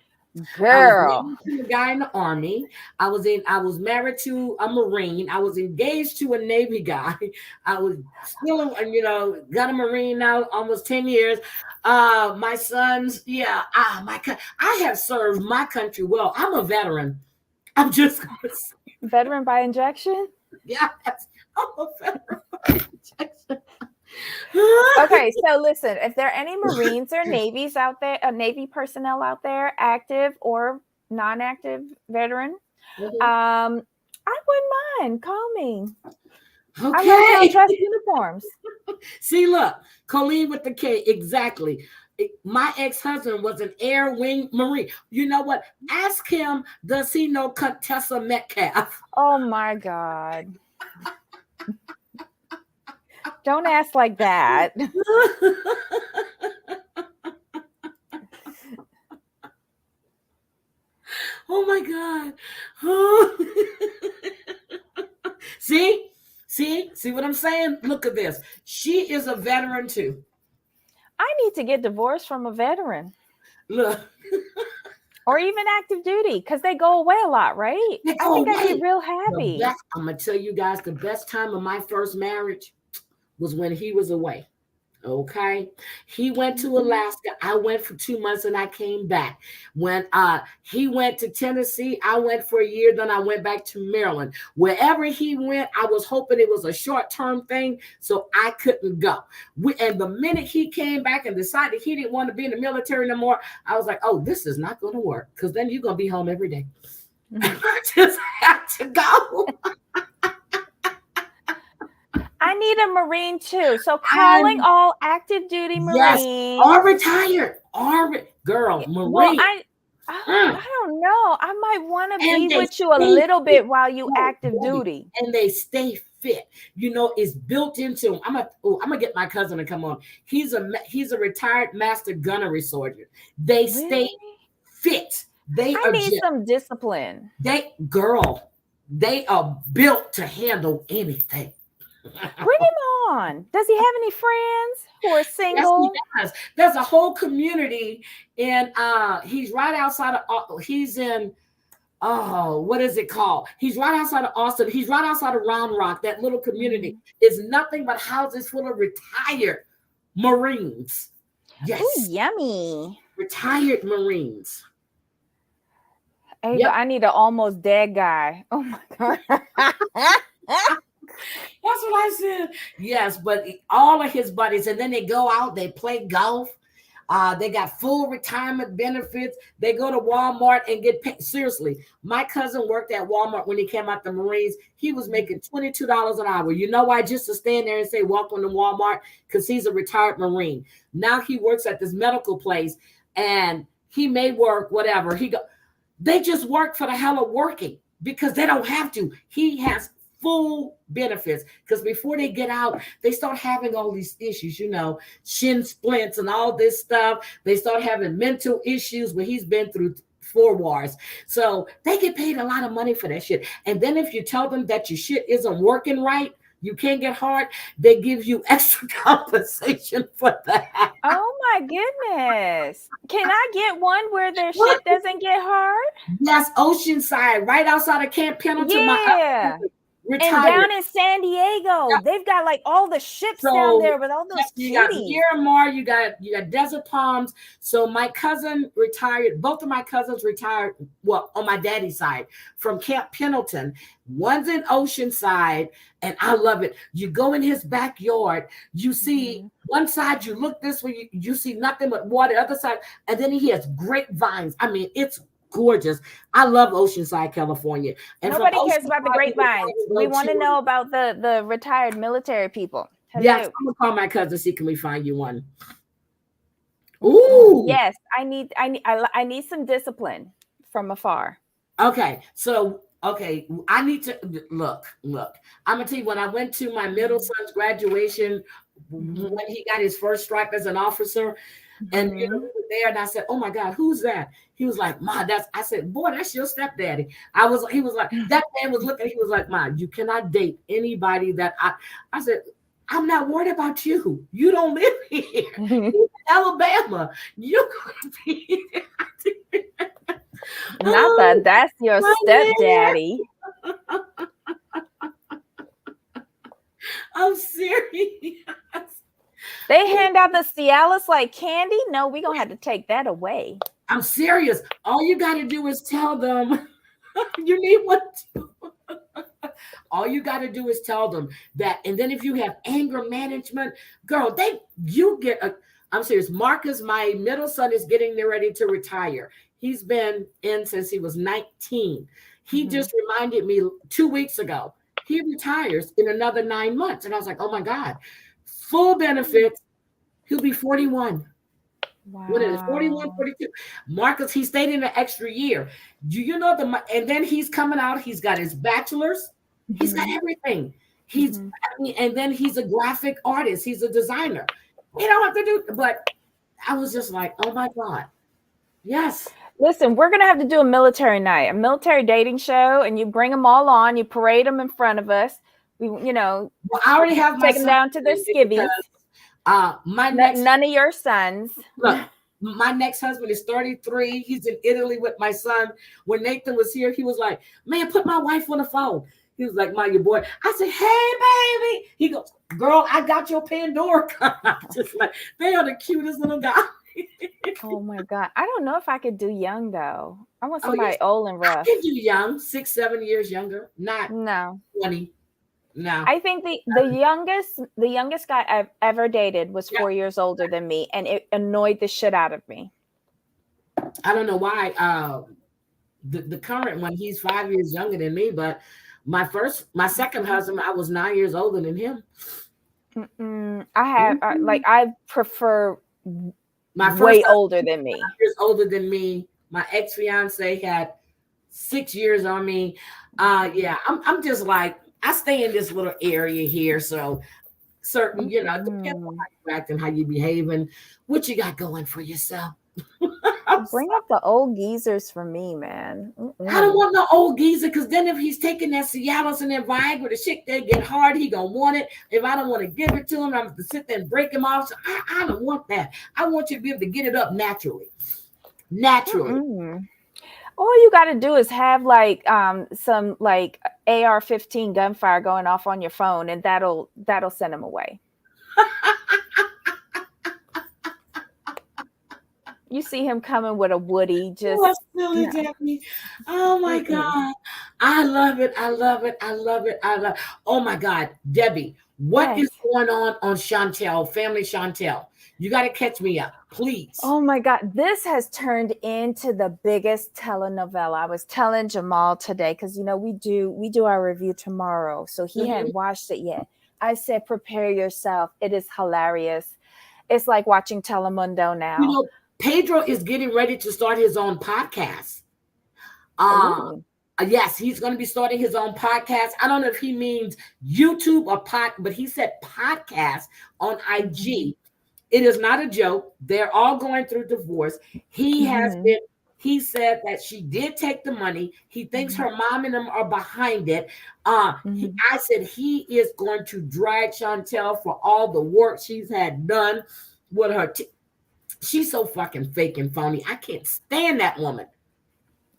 Girl. I was married to a guy in the Army. I was married to a Marine. I was engaged to a Navy guy. I was still, got a Marine now, almost 10 years. My sons, I have served my country well. I'm a veteran. I'm just going to say. Veteran by injection? Yeah, I'm a veteran by injection. Okay, so listen, if there are any Marines or Navies out there, Navy personnel out there, active or non-active veteran, I wouldn't mind. Call me. Okay. I love dress uniforms. See, look, Colleen with the K. Exactly. My ex-husband was an Air Wing Marine. You know what? Ask him, does he know Contessa Metcalf? Oh my God. Don't ask like that. Oh my God. Oh. See what I'm saying? Look at this. She is a veteran too. I need to get divorced from a veteran. Look. Or even active duty, because they go away a lot, right? I think I'd be real happy. I'm going to tell you guys, the best time of my first marriage was when he was away. Okay. He went to Alaska. I went for 2 months and I came back. When he went to Tennessee, I went for a year. Then I went back to Maryland. Wherever he went, I was hoping it was a short-term thing, so I couldn't go. And the minute he came back and decided he didn't want to be in the military no more, I was like, oh, this is not going to work, because then you're going to be home every day. I just have to go. I need a Marine too. So calling all active duty Marines. Yes, or retired. Girl, Marine. Well, I don't know. I might want to be with you a little bit while you active duty. And they stay fit. You know, it's built into them. I'm gonna get my cousin to come on. He's a retired master gunnery soldier. They stay fit. I need some discipline. They are built to handle anything. Bring him on. Does he have any friends who are single? Yes, he does. There's a whole community, and he's right outside of. He's in. Oh, what is it called? He's right outside of Austin. He's right outside of Round Rock. That little community is nothing but houses full of retired Marines. Yes. Ooh, yummy. Retired Marines. Hey, yep. I need an almost dead guy. Oh my God. That's what I said. Yes, but all of his buddies, and then they go out, they play golf. They got full retirement benefits. They go to Walmart and get paid. Seriously, my cousin worked at Walmart when he came out the Marines. He was making $22 an hour. You know why? Just to stand there and say, welcome to Walmart, because he's a retired Marine. Now he works at this medical place, and he may work whatever. They just work for the hell of working because they don't have to. He has full benefits, because before they get out, they start having all these issues, shin splints and all this stuff. They start having mental issues when he's been through 4 wars. So they get paid a lot of money for that shit. And then if you tell them that your shit isn't working right, you can't get hard, they give you extra compensation for that. Oh my goodness. Can I get one where their shit doesn't get hard? Yes, Oceanside, right outside of Camp Pendleton. Yeah. And down in San Diego, they've got like all the ships down there with all those you got Miramar, you got Desert Palms. So my cousin retired, both of my cousins retired, well, on my daddy's side, from Camp Pendleton. One's in Oceanside, and I love it. You go in his backyard, you see one side, you look this way, you see nothing but water, other side, and then he has grapevines. I mean, it's gorgeous. I love Oceanside, California. And nobody cares about the grapevines. We want to know about the retired military people. Hello. Yes, I'm gonna call my cousin. See, can we find you one? Ooh. Yes, I need some discipline from afar. Okay, so I need to look. I'm gonna tell you, when I went to my middle son's graduation, when he got his first stripe as an officer. And we were there, and I said, "Oh my God, who's that?" He was like, "Ma, I said, boy, that's your stepdaddy." He was like, that man was looking. He was like, "Ma, you cannot date anybody that I said, I'm not worried about you. You don't live here. You're in Alabama. You're going to be here." Not that that's your stepdaddy. I'm serious. They hand out the Cialis like candy? No, we're going to have to take that away. I'm serious. All you got to do is tell them you need one too. All you got to do is tell them that. And then if you have anger management, girl, I'm serious. Marcus, my middle son, is getting ready to retire. He's been in since he was 19. He just reminded me 2 weeks ago, he retires in another 9 months. And I was like, oh my God, full benefits. He'll be 41. Wow. When it is 41, 42. Marcus, he stayed in an extra year. Do you know and then he's coming out. He's got his bachelor's. He's got everything. He's and then he's a graphic artist. He's a designer. He don't have to do, but I was just like, oh my God. Yes. Listen, we're going to have to do a military night, a military dating show, and you bring them all on, you parade them in front of us. We, well, I already have take them down to their skivvies. None of your sons. Look, my next husband is 33. He's in Italy with my son. When Nathan was here, he was like, man, put my wife on the phone. He was like, your boy. I said, hey, baby. He goes, girl, I got your Pandora card. Just like, they are the cutest little guys. Oh my God. I don't know if I could do young though. I want somebody old and rough. I can do young, 6, 7 years younger. Not 20. No. I think the youngest guy I've ever dated was 4 years older than me, and it annoyed the shit out of me. I don't know why. The current one, he's 5 years younger than me, but my second husband, I was 9 years older than him. I prefer way older than me. Years older than me. My ex-fiance had 6 years on me. I'm just like, I stay in this little area here, so certain, depends on how you act and how you behave and what you got going for yourself. Bring up the old geezers for me, man. I don't want no old geezer, because then if he's taking that Cialis and that Viagra, the shit they get hard, he gonna want it. If I don't want to give it to him, I'm gonna sit there and break him off. So I don't want that. I want you to be able to get it up naturally. All you got to do is have some AR-15 gunfire going off on your phone, and that'll send him away. You see him coming with a Woody, just silly Debbie. Oh my God. I love it. I love it. I love it. I love. Oh my God, Debbie, what is going on Chantel, Family Chantel? You got to catch me up, please. Oh my God. This has turned into the biggest telenovela. I was telling Jamal today, because we do our review tomorrow. So he hadn't watched it yet. I said, prepare yourself. It is hilarious. It's like watching Telemundo now. Pedro is getting ready to start his own podcast. Yes, he's going to be starting his own podcast. I don't know if he means YouTube or but he said podcast on IG. It is not a joke. They're all going through divorce. He said that she did take the money. He thinks her mom and them are behind it. I said he is going to drag Chantel for all the work she's had done with her. She's so fucking fake and phony. I can't stand that woman.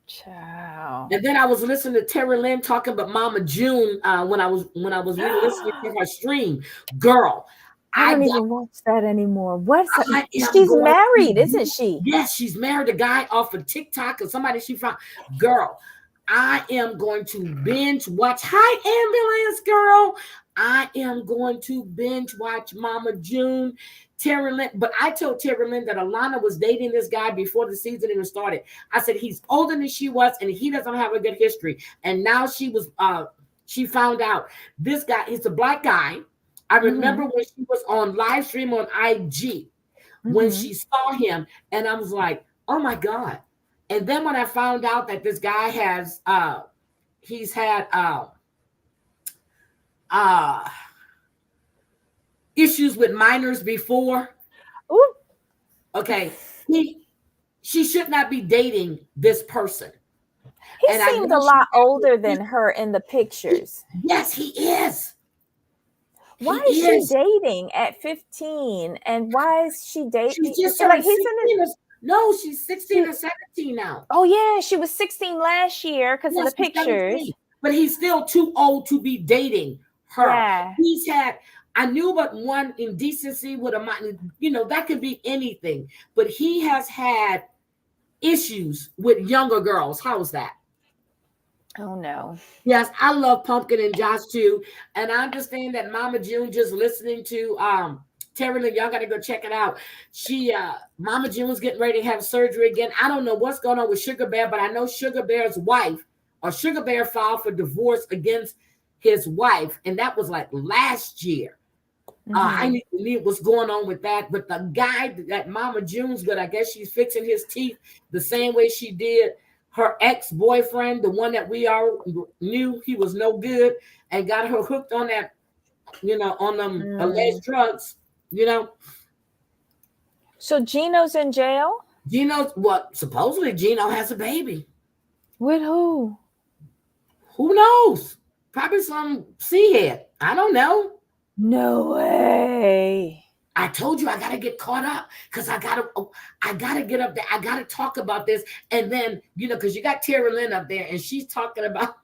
Ciao. And then I was listening to Terry Lynn talking about Mama June when I was re-listening to her stream. Girl, I don't even watch that anymore. She's married, isn't she? Yes, she's married a guy off of TikTok or somebody she found. Girl, I am going to binge watch. Hi, ambulance girl. I am going to binge watch Mama June. Terry Lynn, but I told Terry Lynn that Alana was dating this guy before the season even started. I said he's older than she was, and he doesn't have a good history. And now she found out this guy is a black guy. I remember when she was on live stream on IG when she saw him, and I was like, oh my God. And then when I found out that this guy has he's had issues with minors before. Ooh. Okay. She should not be dating this person. He seemed a lot older than her in the pictures. Yes, he is. Why is she dating at 15? And why is she dating? She's just she's 16 or 17 now. Oh yeah, she was 16 last year because of the pictures. 17. But he's still too old to be dating her. Yeah. I knew about one indecency with that could be anything. But he has had issues with younger girls. How's that? Oh no. Yes, I love Pumpkin and Josh too. And I understand that Mama June just listening to Terry Lynn, y'all got to go check it out. Mama June was getting ready to have surgery again. I don't know what's going on with Sugar Bear, but I know Sugar Bear's wife, or Sugar Bear filed for divorce against his wife, and that was like last year. I need to leave what's going on with that. But the guy that Mama June's good, I guess she's fixing his teeth the same way she did her ex-boyfriend, the one that we all knew he was no good, and got her hooked on that, on them alleged drugs, So Gino's in jail? Supposedly Gino has a baby. With who? Who knows? Probably some C-head. I don't know. No way. I told you I gotta get caught up because I gotta get up there. I gotta talk about this. And then, because you got Terry Lynn up there and she's talking about,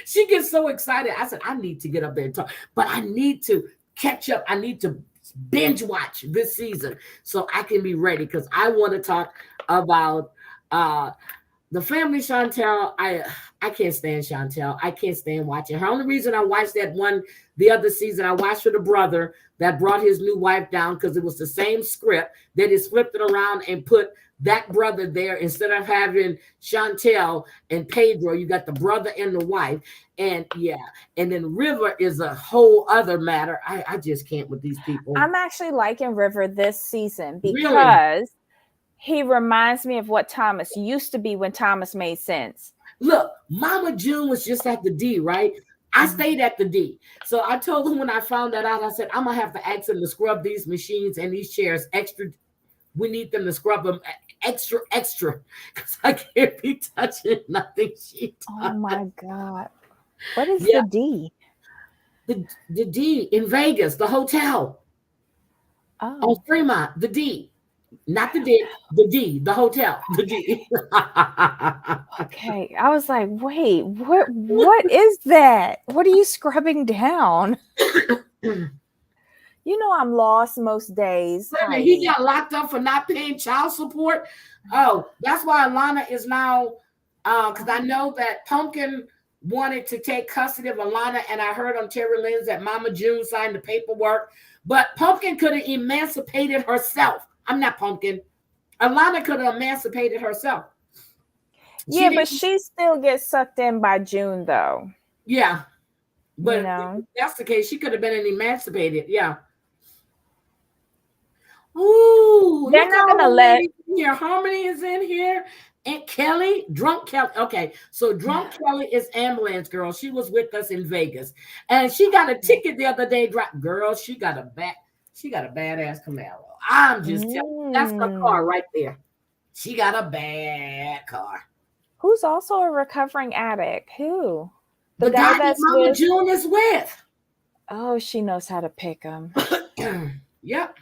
she gets so excited. I said, I need to get up there and talk, but I need to catch up. I need to binge watch this season so I can be ready, because I want to talk about the family Chantel. I can't stand Chantel. I can't stand watching her. Only reason I watched that one the other season, I watched for the brother that brought his new wife down, because it was the same script. They just flipped it around and put that brother there instead of having Chantel and Pedro. You got the brother and the wife, and then River is a whole other matter. I just can't with these people. I'm actually liking River this season because he reminds me of what Thomas used to be when Thomas made sense. Look, Mama June was just at the D, right? I stayed at the D. So I told him when I found that out, I said, I'm going to have to ask him to scrub these machines and these chairs extra. We need them to scrub them extra, because I can't be touching nothing she does. Oh, my God. What is the D? The D in Vegas, the hotel. Oh. On Fremont, the D. Not the D, the D, the hotel, the D. Okay. I was like, wait, what is that? What are you scrubbing down? I'm lost most days. He got locked up for not paying child support. Oh, that's why Alana is now, because I know that Pumpkin wanted to take custody of Alana, and I heard on Terry Lynn's that Mama June signed the paperwork, but Pumpkin could have emancipated herself. I'm not Pumpkin. Alana could have emancipated herself. But she still gets sucked in by June, though. Yeah. But if that's the case, she could have been emancipated. Yeah. Ooh. They're not going to let... Here. Harmony is in here. And Kelly, Drunk Kelly. Okay. So Drunk Kelly is ambulance girl. She was with us in Vegas. And she got a ticket the other day. Girl, she got a badass Camaro. I'm just telling you, that's the car right there. She got a bad car. Who's also a recovering addict? Who? The guy that Mama June is with. Oh, she knows how to pick him. Yep.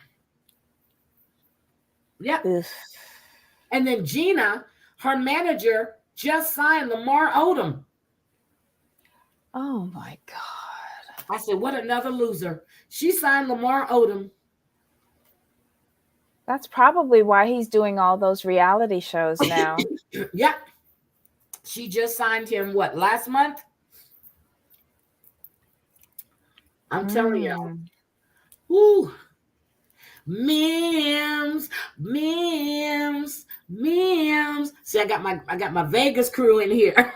And then Gina, her manager, just signed Lamar Odom. Oh my God. I said, what another loser. She signed Lamar Odom. That's probably why he's doing all those reality shows now. Yep. She just signed him, last month? I'm telling you. Woo. Memes. See, I got my Vegas crew in here.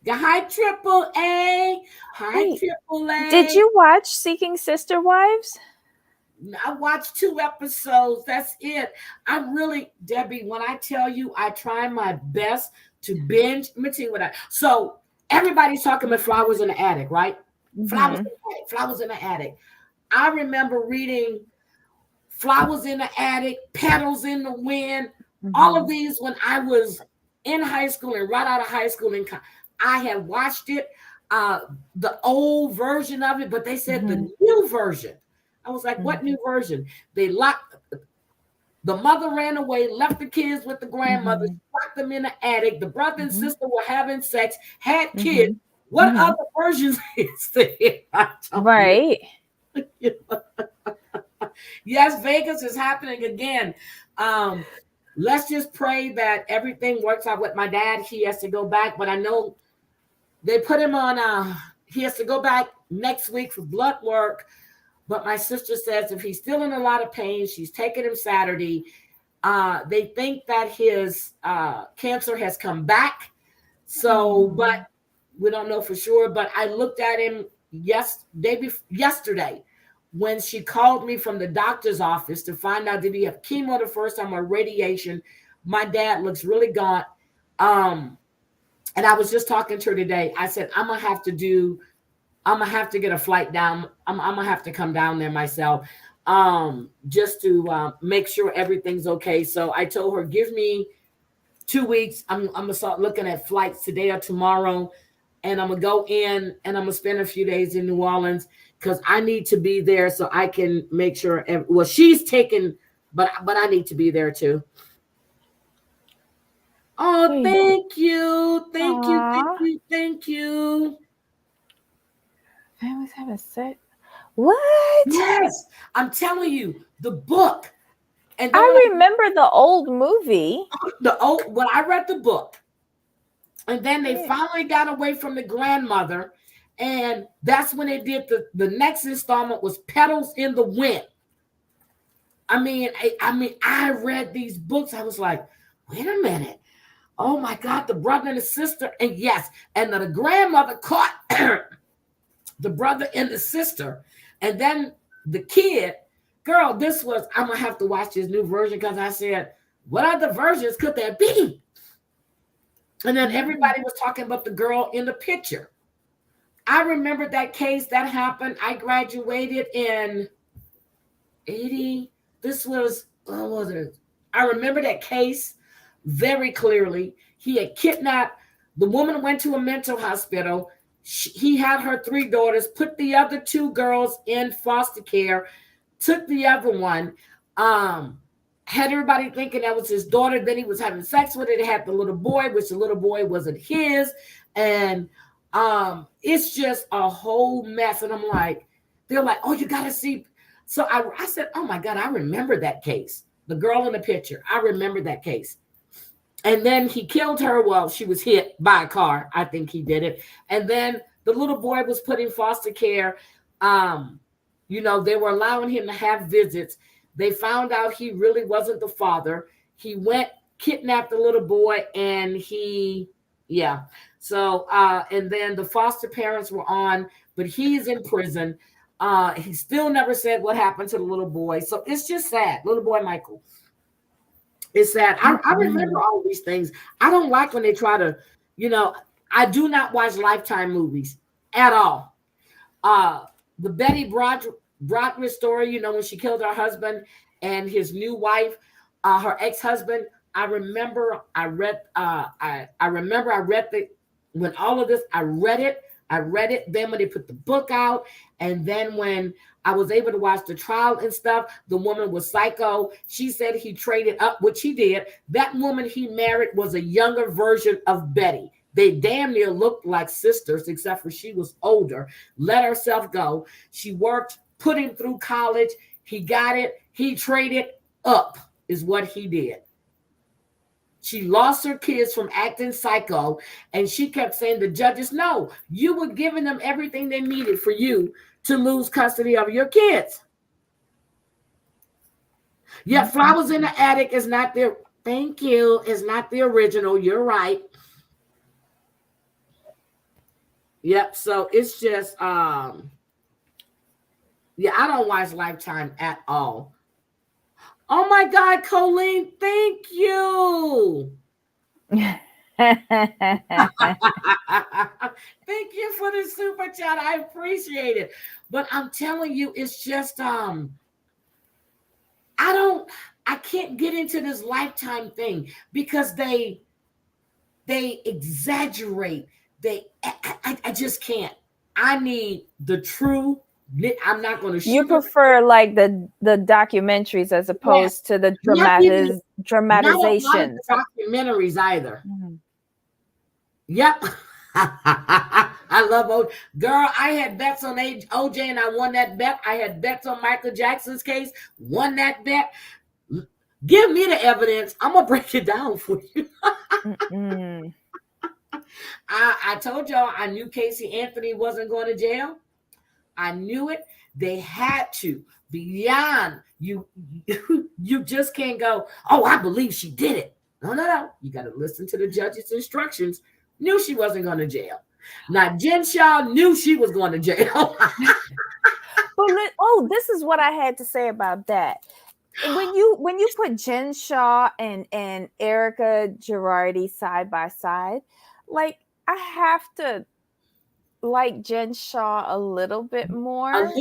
Hi, Triple A. Hi, Triple A. Did you watch Seeking Sister Wives? I watched 2 episodes. That's it. Debbie, when I tell you I try my best to binge, let me tell you so everybody's talking about Flowers in the Attic, right? Flowers in the Attic. I remember reading Flowers in the Attic, Petals in the Wind, all of these when I was in high school and right out of high school. I had watched it, the old version of it, but they said the new version. I was like, what new version? They locked, the mother ran away, left the kids with the grandmother, locked them in the attic. The brother and sister were having sex, had kids. What other versions is there? Right. Yes, Vegas is happening again. Let's just pray that everything works out with my dad. He has to go back, but I know they put him on, he has to go back next week for blood work. But my sister says if he's still in a lot of pain, she's taking him Saturday. They think that his cancer has come back. So, but we don't know for sure. But I looked at him yesterday when she called me from the doctor's office to find out did he have chemo the first time or radiation. My dad looks really gaunt. And I was just talking to her today. I said, I'm gonna have to get a flight down. I'm gonna have to come down there myself, just to make sure everything's okay. So I told her, give me 2 weeks. I'm gonna start looking at flights today or tomorrow, and I'm gonna go in and I'm gonna spend a few days in New Orleans because I need to be there so I can make sure. Well, she's taken, but I need to be there too. Oh, thank you. Thank you. Families have a set. What? Yes, I'm telling you, the book. And I remember the old movie. When I read the book, and then they finally got away from the grandmother, and that's when they did the next installment was Petals in the Wind. I mean, I read these books. I was like, wait a minute. Oh my God, the brother and the sister. And yes, and the grandmother caught the brother and the sister. And then the kid, girl, I'm going to have to watch this new version because I said, what other versions could there be? And then everybody was talking about the girl in the picture. I remember that case that happened. I graduated in 80. What was it? I remember that case very clearly. He had kidnapped. The woman went to a mental hospital. He had her 3 daughters, put the other 2 girls in foster care, took the other one, had everybody thinking that was his daughter. Then he was having sex with it. He had the little boy, which the little boy wasn't his. And it's just a whole mess. And I'm like, they're like, oh, you got to see. So I said, oh my God, I remember that case. The girl in the picture. I remember that case. And then he killed her. Well, she was hit by a car. I think he did it. And then the little boy was put in foster care. They were allowing him to have visits. They found out he really wasn't the father. He went, kidnapped the little boy, and So, and then the foster parents were on, but he's in prison. He still never said what happened to the little boy. So it's just sad. Little boy Michael. It's sad. I remember all these things. I don't like when they try to, I do not watch Lifetime movies at all. The Betty Broderick story, when she killed her husband and his new wife, her ex-husband. I remember I read when all of this, I read it. Then when they put the book out, and then when I was able to watch the trial and stuff, the woman was psycho. She said he traded up, which he did. That woman he married was a younger version of Betty. They damn near looked like sisters, except for she was older. Let herself go. She worked, put him through college. He got it. He traded up, is what he did. She lost her kids from acting psycho, and she kept saying the judges, no, you were giving them everything they needed for you to lose custody of your kids. Yeah, Flowers in the Attic is not the, thank you, is not the original. You're right. Yep, so it's just, I don't watch Lifetime at all. Oh my God, Colleen, thank you. Thank you for the super chat. I appreciate it. But I'm telling you, it's just I can't get into this Lifetime thing because they exaggerate. I just can't. I need the true. I'm not going to. You prefer like the documentaries as opposed to the dramatizations. Not documentaries either. Mm-hmm. Yep. I love OJ. Girl, I had bets on OJ and I won that bet. I had bets on Michael Jackson's case, won that bet. Give me the evidence. I'm going to break it down for you. I told y'all I knew Casey Anthony wasn't going to jail. I knew it. They had to. Beyond you, you just can't go, oh, I believe she did it. No. You got to listen to the judge's instructions. Knew she wasn't going to jail. Now, Jen Shaw knew she was going to jail. Oh, this is what I had to say about that. When you put Jen Shaw and Erica Girardi side by side, like, I have to like Jen Shaw a little bit more.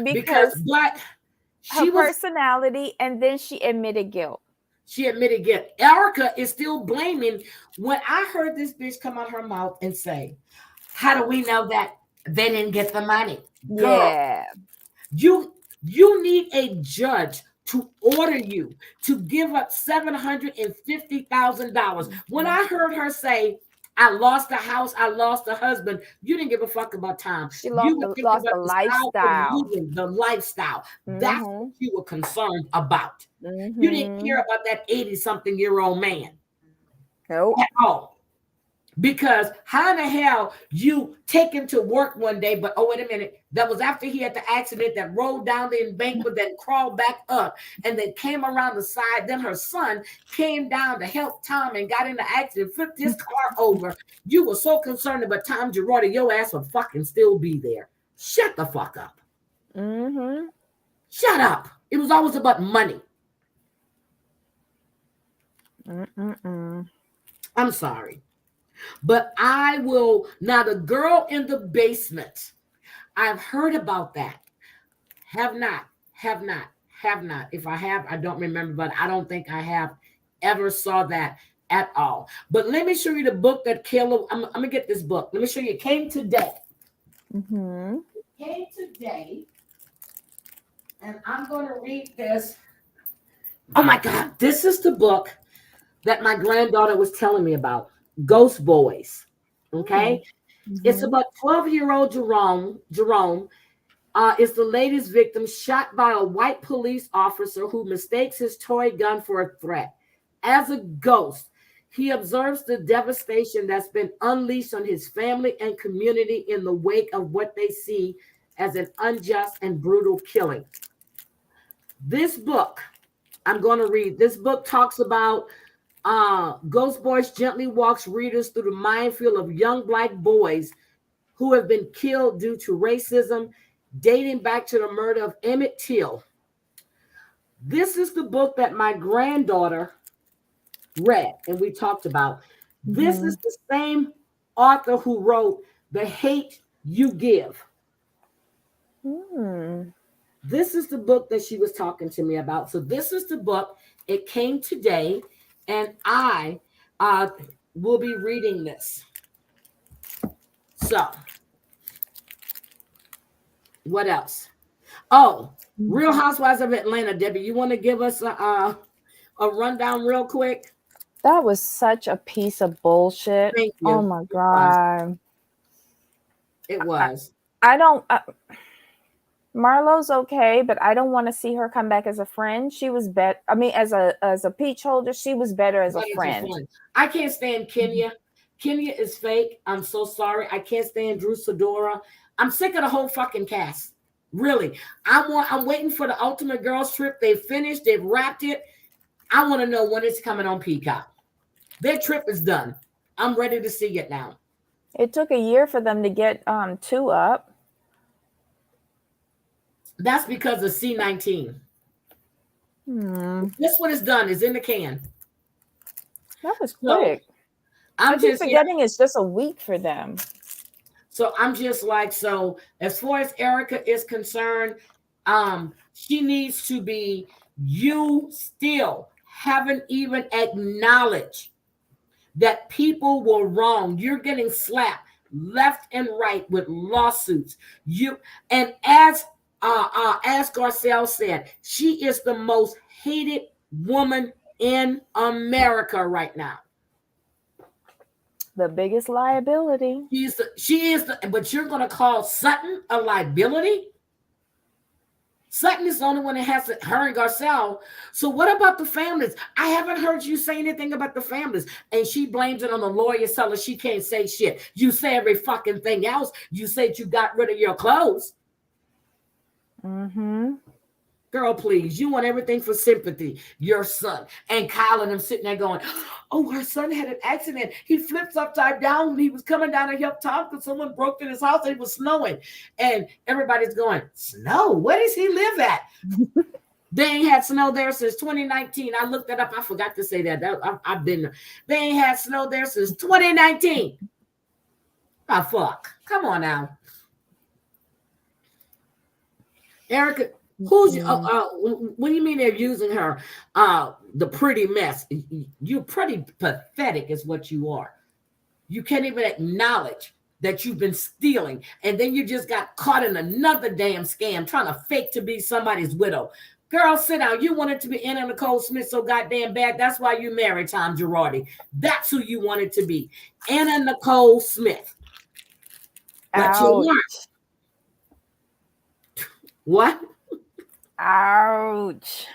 Because her personality, and then she admitted guilt. Erica is still blaming. When I heard this bitch come out her mouth and say, how do we know that they didn't get the money? Girl, yeah. You need a judge to order you to give up $750,000. When I heard her say, I lost the house, I lost the husband, you didn't give a fuck about time. She lost the lifestyle. The lifestyle. That's what you were concerned about. You didn't care about that 80-something-year-old man. Nope. At all. Because how in the hell you take him to work one day, but oh, wait a minute, that was after he had the accident that rolled down the embankment, then crawled back up, and then came around the side. Then her son came down to help Tom and got in the accident, flipped his car over. You were so concerned about Tom Girardi, your ass would fucking still be there. Shut the fuck up. Shut up. It was always about money. I'm sorry. But I will. Now, the girl in the basement, I've heard about that. Have not. If I have, I don't remember, but I don't think I have ever saw that at all. But let me show you the book that Kayla, I'm going to get this book. Let me show you. It came today. It came today. And I'm going to read this. Oh, my God. This is the book that my granddaughter was telling me about. Ghost Boys. Okay. It's about 12-year-old Jerome is the latest victim, shot by a white police officer who mistakes his toy gun for a threat. As a ghost, he observes the devastation that's been unleashed on his family and community in the wake of what they see as an unjust and brutal killing. This book, I'm going to read. This book talks about Ghost Boys gently walks readers through the minefield of young black boys who have been killed due to racism, dating back to the murder of Emmett Till. This is the book that my granddaughter read and we talked about. This is the same author who wrote The Hate You Give. This is the book that she was talking to me about. So this is the book. It came today. And I will be reading this. So, what else? Oh, Real Housewives of Atlanta. Debbie, you want to give us a rundown real quick? That was such a piece of bullshit. Thank you. Oh, my God. It was. I don't... Marlo's okay, but I don't want to see her come back as a friend. She was better. I mean, as a peach holder, she was better as a friend. I can't stand Kenya. Kenya is fake. I'm so sorry. I can't stand Drew Sidora. I'm sick of the whole fucking cast. Really. I'm waiting for the Ultimate Girls Trip. They've finished. They've wrapped it. I want to know when it's coming on Peacock. Their trip is done. I'm ready to see it now. It took a year for them to get 2 up. That's because of C-19. This one is done. It's in the can. That was quick. So, I'm just forgetting it's just a week for them. So I'm just like, so as far as Erica is concerned, she needs to be, you still haven't even acknowledged that people were wrong. You're getting slapped left and right with lawsuits. And as Garcelle said, she is the most hated woman in America right now. The biggest liability. She is the, but you're going to call Sutton a liability? Sutton is the only one that has it, her and Garcelle. So what about the families? I haven't heard you say anything about the families. And she blames it on the lawyer, telling her she can't say shit. You say every fucking thing else. You said you got rid of your clothes. Mm-hmm. Girl, please. You want everything for sympathy. Your son. And Kyle and them sitting there going, oh, her son had an accident. He flips upside down when he was coming down to help Tom because someone broke in his house and it was snowing. And everybody's going, snow? Where does he live at? They ain't had snow there since 2019. I looked that up. I forgot to say that. I've been there. They ain't had snow there since 2019. Oh, fuck. Come on now. Erica, who's what do you mean they're using her? The pretty mess. You're pretty pathetic, is what you are. You can't even acknowledge that you've been stealing, and then you just got caught in another damn scam trying to fake to be somebody's widow. Girl, sit down. You wanted to be Anna Nicole Smith so goddamn bad. That's why you married Tom Girardi. That's who you wanted to be, Anna Nicole Smith. But you weren't. What? Ouch.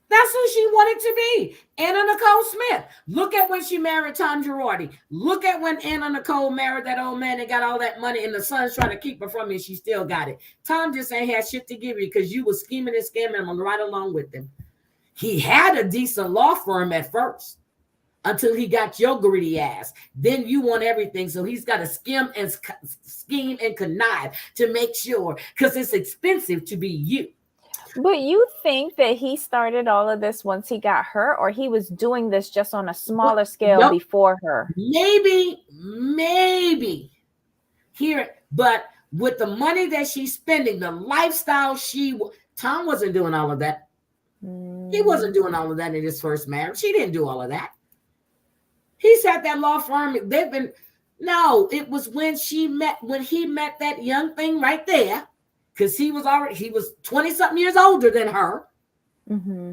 That's who she wanted to be, Anna Nicole Smith. Look at when she married Tom Girardi. Look at when Anna Nicole married that old man and got all that money, and the son's trying to keep her from me, and she still got it. Tom just ain't had shit to give you because you was scheming and scamming him right along with him. He had a decent law firm at first until he got your greedy ass. Then you want everything, so he's got to scheme and connive to make sure, because it's expensive to be you. But you think that he started all of this once he got her, or he was doing this just on a smaller scale before her? Maybe here, but with the money that she's spending, the lifestyle Tom wasn't doing all of that. He wasn't doing all of that in his first marriage. She didn't do all of that. He's had that law firm. It was when he met that young thing right there. Because he was 20-something years older than her. Mm-hmm.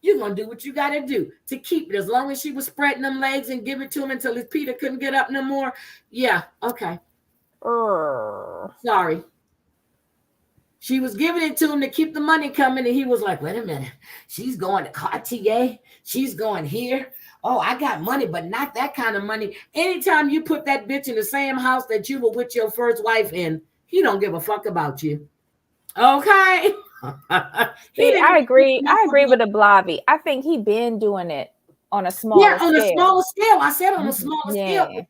You're going to do what you got to do to keep it. As long as she was spreading them legs and give it to him until his Peter couldn't get up no more. Yeah, okay. Sorry. She was giving it to him to keep the money coming. And he was like, wait a minute. She's going to Cartier. She's going here. Oh, I got money, but not that kind of money. Anytime you put that bitch in the same house that you were with your first wife in, he don't give a fuck about you. Okay. See, I agree. I agree with the Blavy. I think he been doing it on a smaller scale. Yeah, on a smaller scale. I said on a smaller scale.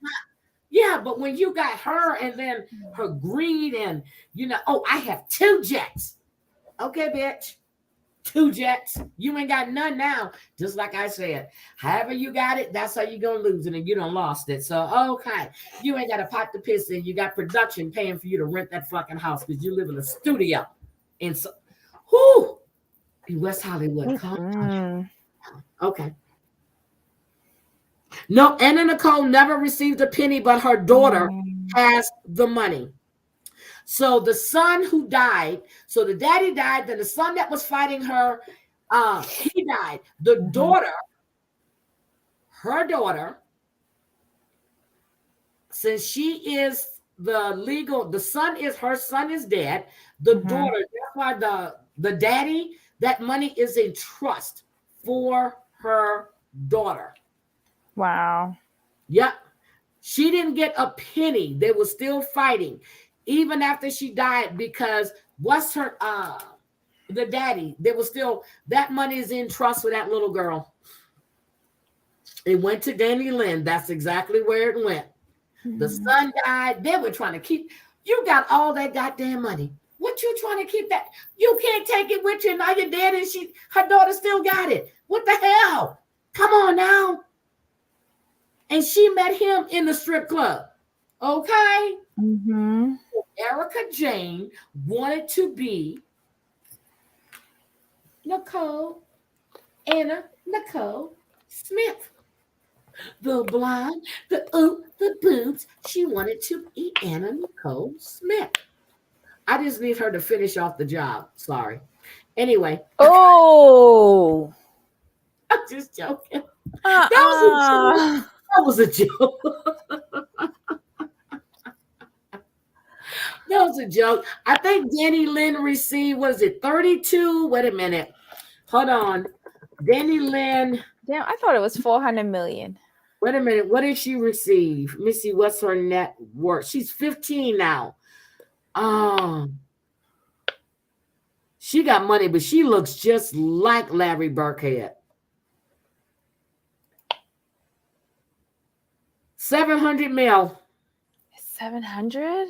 Yeah, but when you got her and then her greed and, I have 2 jets. Okay, bitch. 2 jets. You ain't got none now. Just like I said, however you got it, that's how you're going to lose it, and you done lost it. So, okay. You ain't got a pot to piss in. You got production paying for you to rent that fucking house because you live in a studio. And so, in West Hollywood. Okay. No, Anna Nicole never received a penny, but her daughter has the money. So the son who died, so the daddy died, then the son that was fighting her, he died. The daughter, her daughter, since she is her son is dead. The daughter, that's why the daddy, that money is in trust for her daughter. Wow. Yep. She didn't get a penny. They were still fighting. Even after she died, because the daddy, there was still, that money is in trust for that little girl. It went to Danny Lynn. That's exactly where it went. The son died. They were trying to keep, you got all that goddamn money. What you trying to keep that? You can't take it with you. Now you're dead and her daughter still got it. What the hell? Come on now. And she met him in the strip club. Okay? Mm-hmm. Erica Jane wanted to be Anna Nicole Smith. The blonde, the boobs. She wanted to be Anna Nicole Smith. I just need her to finish off the job. Sorry. Anyway. Oh. I'm just joking. That was a joke. That was a joke. I think Danny Lynn received, was it 32? Wait a minute. Hold on. Danny Lynn. Damn, I thought it was 400 million. Wait a minute. What did she receive? Let me see. What's her net worth? She's 15 now. She got money, but she looks just like Larry Burkhead. 700 mil. 700?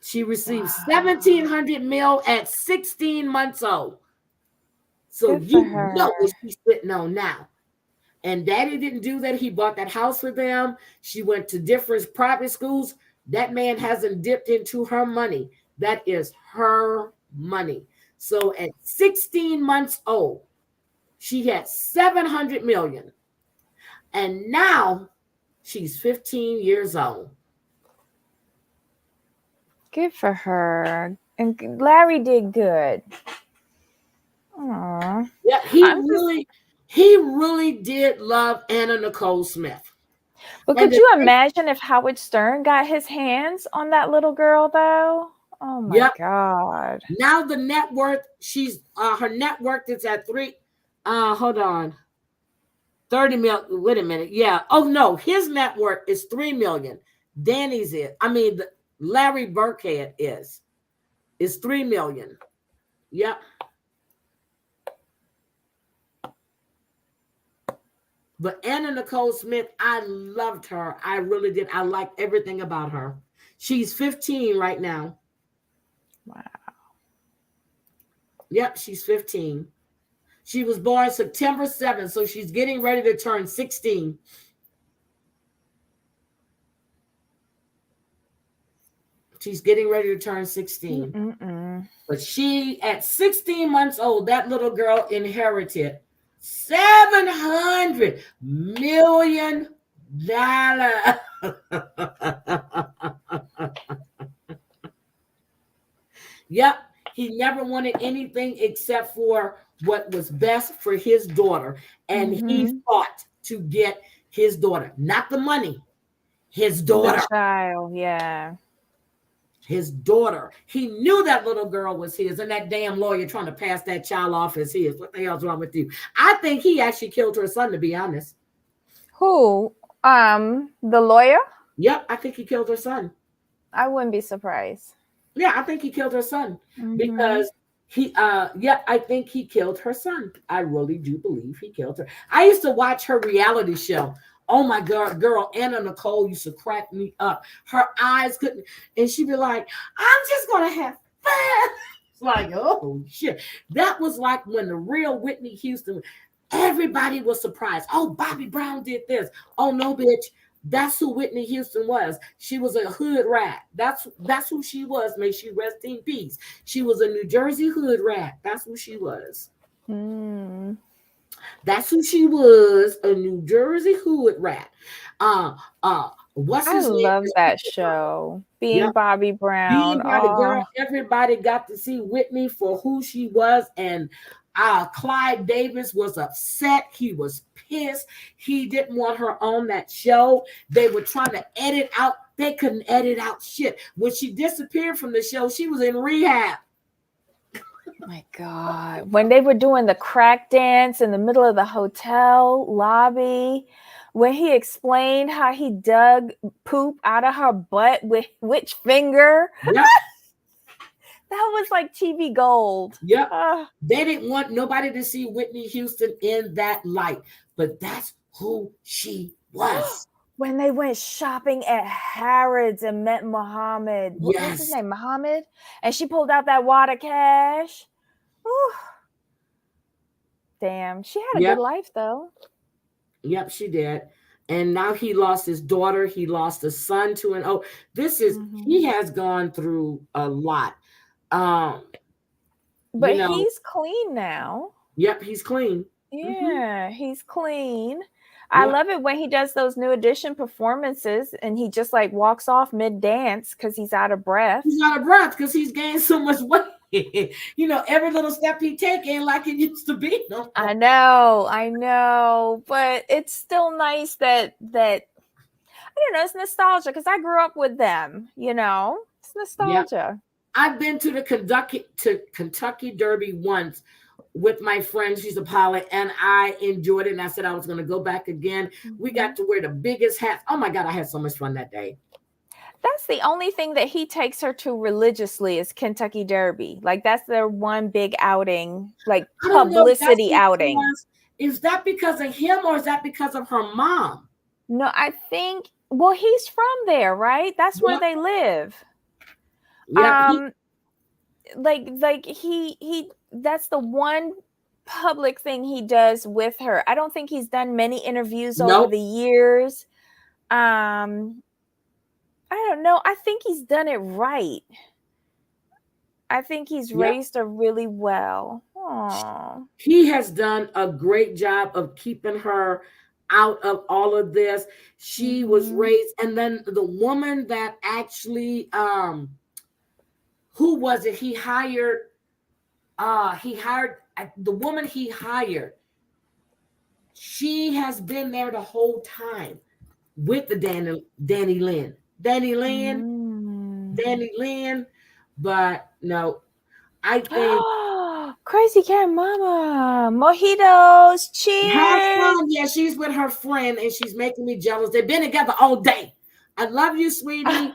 She received 1,700 mil at 16 months old. So you know what she's sitting on now. And Daddy didn't do that. He bought that house for them. She went to different private schools. That man hasn't dipped into her money. That is her money. So at 16 months old, she had 700 million. And now she's 15 years old. Good for her. And Larry did good. Aww. Yeah, he really did love Anna Nicole Smith. But could you imagine if Howard Stern got his hands on that little girl, though? Oh my God. Now the net worth, her net worth is at hold on. 30 million. Wait a minute. Yeah. Oh no, his net worth is 3 million. Danny's Larry Burkhead is 3 million. Yep. But Anna Nicole Smith, I loved her. I really did. I liked everything about her. She's 15 right now. Wow. Yep, she's 15. She was born September 7th, so she's getting ready to turn 16. She's getting ready to turn 16. But she, at 16 months old, that little girl inherited $700 million. Yep. He never wanted anything except for what was best for his daughter. And he fought to get his daughter, not the money, his daughter. The child, yeah. His daughter. He knew that little girl was his, and that damn lawyer trying to pass that child off as his. What the hell's wrong with you? I think he actually killed her son, to be honest. Who? The lawyer? Yep, I think he killed her son. I wouldn't be surprised. Yeah, I think he killed her son because I think he killed her son. I really do believe he killed her. I used to watch her reality show. Oh my God, girl, Anna Nicole used to crack me up. Her eyes couldn't, and she'd be like, I'm just gonna have fun. It's like, oh shit. That was like when the real Whitney Houston, everybody was surprised. Oh, Bobby Brown did this. Oh no, bitch. That's who Whitney Houston was. She was a hood rat. That's who she was. May she rest in peace. She was a New Jersey hood rat. That's who she was. That's who she was, a New Jersey hood rat. What's his name? I love that show. Being Bobby Brown. Being Bobby Girl. Everybody got to see Whitney for who she was, and Clyde Davis was upset. He was pissed. He didn't want her on that show. They were trying to edit out. They couldn't edit out shit. When she disappeared from the show, she was in rehab. Oh my God. When they were doing the crack dance in the middle of the hotel lobby, when he explained how he dug poop out of her butt with which finger. Yep. That was like TV gold. Yep. They didn't want nobody to see Whitney Houston in that light, but that's who she was. When they went shopping at Harrods and met Muhammad. Yes. What's his name? Muhammad? And she pulled out that wad of cash. Whew. Damn. She had a good life, though. Yep, she did. And now he lost his daughter. He lost a son to an he has gone through a lot. But he's clean now. Yep, he's clean. Yeah, he's clean. I love it when he does those New Edition performances and he just like walks off mid-dance because he's out of breath. He's out of breath because he's gained so much weight. Every little step he takes ain't like it used to be. No. I know. But it's still nice that I don't know, it's nostalgia because I grew up with them, That's nostalgia. I've been to the Kentucky Derby once with my friend. She's a pilot, and I enjoyed it. And I said I was going to go back again. We got to wear the biggest hats. Oh my God, I had so much fun that day. That's the only thing that he takes her to religiously is Kentucky Derby. Like that's their one big outing, like publicity outing. Is that because of him or is that because of her mom? No, I think, well, he's from there, right? That's where they live. Yeah. Like he that's the one public thing he does with her. I don't think he's done many interviews over the years. I don't know. I think he's done it right. I think he's raised her really well. Aww. He has done a great job of keeping her out of all of this. She was raised, and then the woman that actually, who was it? He hired the woman he hired. She has been there the whole time with the Danny Lynn. But no, I think Crazy Cat Mama, mojitos, cheers. Have fun. Yeah, she's with her friend and she's making me jealous. They've been together all day. I love you, sweetie.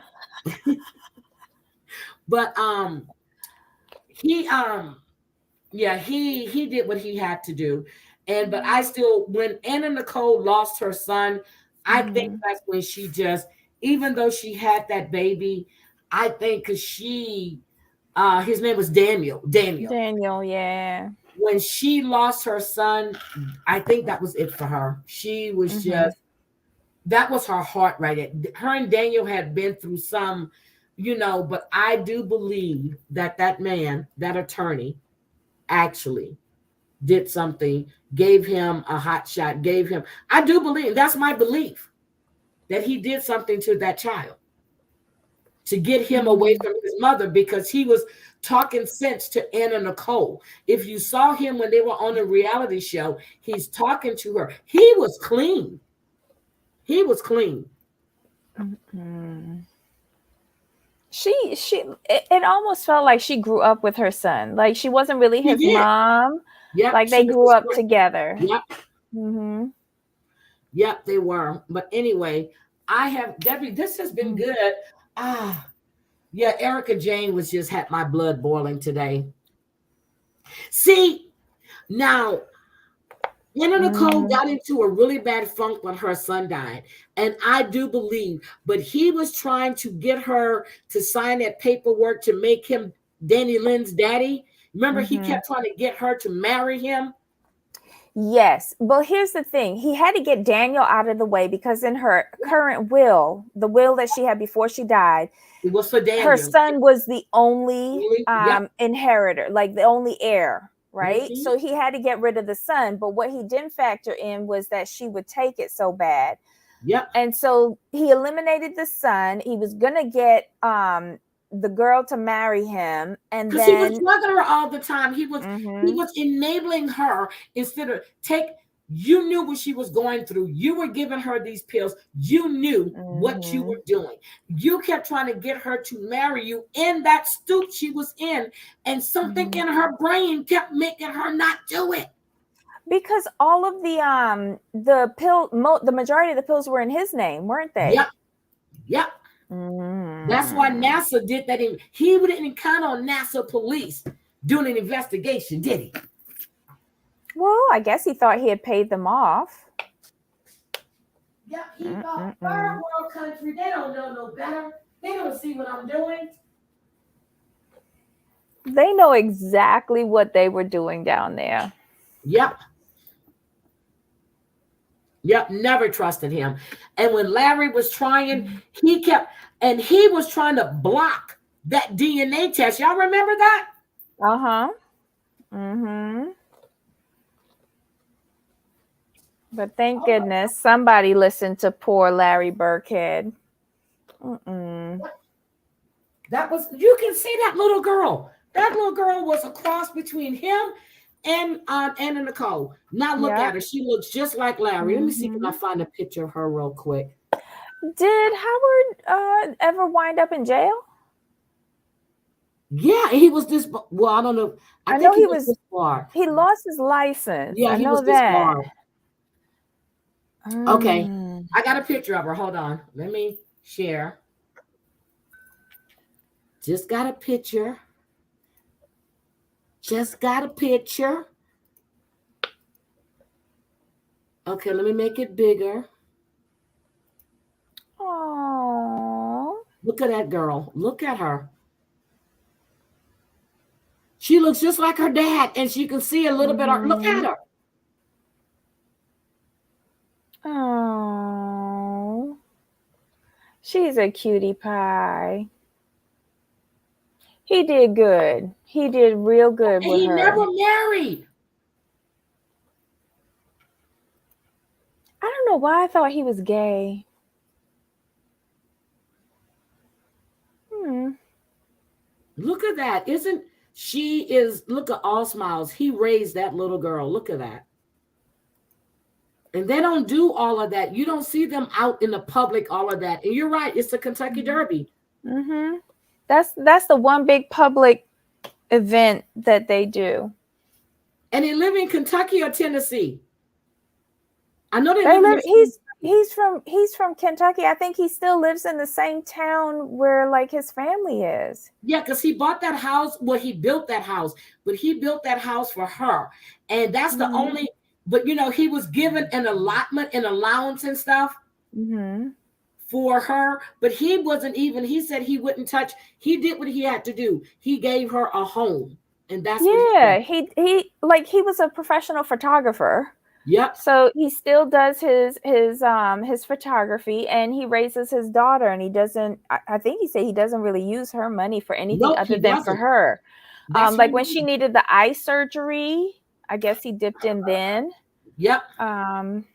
But he did what he had to do. But I still, when Anna Nicole lost her son, I think that's when she just, even though she had that baby, I think because his name was Daniel. Daniel, yeah. When she lost her son, I think that was it for her. She was just, that was her heart right there. Her and Daniel had been through some, but I do believe that man, that attorney, actually did something, gave him a hot shot, I do believe, that's my belief, that he did something to that child to get him away from his mother, because he was talking sense to Anna Nicole. If you saw him when they were on a reality show, he's talking to her. He was clean. It almost felt like she grew up with her son. Like she wasn't really his mom. Yep, like they grew up together. Yep. Yep, they were. But anyway, Debbie, this has been good. Yeah, Erica Jane had my blood boiling today. See, now, Anna Nicole got into a really bad funk when her son died. And I do believe, but he was trying to get her to sign that paperwork to make him Danny Lynn's daddy. Remember, he kept trying to get her to marry him. Yes, but here's the thing. He had to get Daniel out of the way because in her current will, the will that she had before she died, it was for Daniel. Her son was the only inheritor, like the only heir, right? So he had to get rid of the son. But what he didn't factor in was that she would take it so bad. Yep. And so he eliminated the son. He was going to get the girl to marry him, and then he was drugging her all the time. He was enabling her instead of you knew what she was going through. You were giving her these pills. You knew what you were doing. You kept trying to get her to marry you in that stoop she was in, and something in her brain kept making her not do it. Because all of the majority of the pills were in his name, weren't they? Yep. That's why NASA did that. He didn't count on NASA police doing an investigation, did he? Well, I guess he thought he had paid them off. Yep, he thought, third world country, they don't know no better. They don't see what I'm doing. They know exactly what they were doing down there. Yep, never trusted him. And when Larry was trying, he was trying to block that DNA test. Y'all remember that? But thank goodness somebody listened to poor Larry Burkhead. That was, you can see that little girl. That little girl was a cross between him and Anna Nicole. Now look at her. She looks just like Larry. Let me see if I can find a picture of her real quick. Did Howard ever wind up in jail? Yeah, and he was this. Well, I don't know. I I know think he was this far. he lost his license. Yeah, I he was know this that. far. Okay, Mm. I got a picture of her. Hold on, let me share. Just got a picture. Just got a picture. Okay, let me make it bigger. Oh. Look at that girl. Look at her. She looks just like her dad, and she can see a little bit. Look at her. Oh. She's a cutie pie. He did good. He did real good And with he her. never married. I don't know why I thought he was gay. Hmm. Look at that. Isn't she is look at all smiles. He raised that little girl. Look at that. And they don't do all of that. You don't see them out in the public, all of that. And you're right, it's the Kentucky Derby. Mm-hmm. That's the one big public event that they do. And they live in Kentucky or Tennessee. I know they They live in live. the He's from Kentucky. I think he still lives in the same town where like his family is. Yeah, because he bought that house. Well, he built that house, but he built that house for her. And that's the Mm-hmm. only, but he was given an allotment and allowance and stuff Mm-hmm. for her, but he wasn't even, he said he wouldn't touch, he did what he had to do. He gave her a home. And that's what he did. Yeah, he was a professional photographer. Yep. So he still does his photography, and he raises his daughter, and he doesn't I think he said he doesn't really use her money for anything Nope, other he than for doesn't. her. That's her Like when she money. needed the eye surgery, I guess he dipped in then. Yep. Um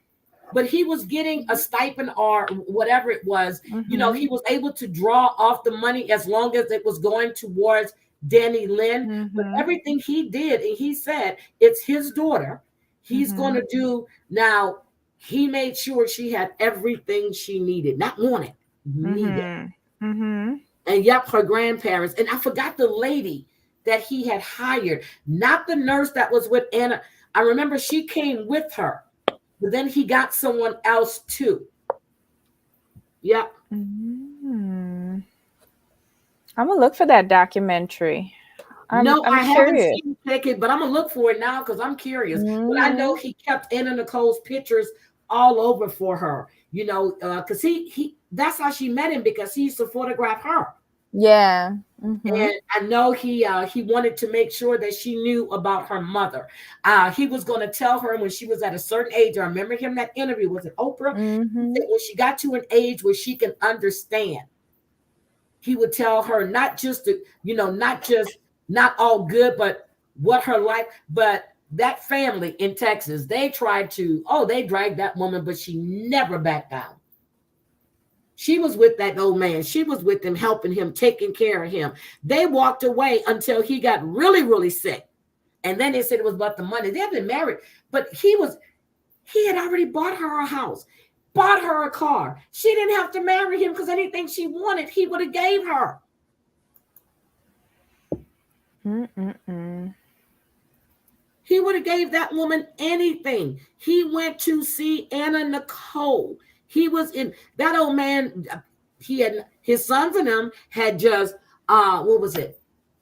But he was getting a stipend or whatever it was. mhm. He was able to draw off the money as long as it was going towards Danny Lynn. But Mhm. everything he did, and he said it's his daughter. He's going Mhm. to do now. He made sure she had everything she needed, not wanted, needed. Mhm. Mhm. And yep, her grandparents. And I forgot the lady that he had hired, not the nurse that was with Anna. I remember she came with her, but then he got someone else too. Yep. Mhm. I'm gonna look for that documentary. No, I'm I haven't curious. seen it, but I'm gonna look for it now because I'm curious. But I know Mhm. he kept Anna Nicole's pictures all over for her. Because he that's how she met him because he used to photograph her. Yeah. And Mhm. I know he wanted to make sure that she knew about her mother. He was going to tell her when she was at a certain age. I remember him that interview was it Oprah. He said Mhm. when she got to an age where she can understand, he would tell her not just not all good, but what her life. But that family in Texas, they tried to they dragged that woman, but she never backed down. She was with that old man. She was with him, helping him, taking care of him. They walked away until he got really, really sick. And then they said it was about the money. They've been married, but he had already bought her a house, bought her a car. She didn't have to marry him because anything she wanted, he would have gave her. Mm-mm-mm. He would have gave that woman anything. He went to see Anna Nicole. He was in that old man. He had his sons and them had just what was it?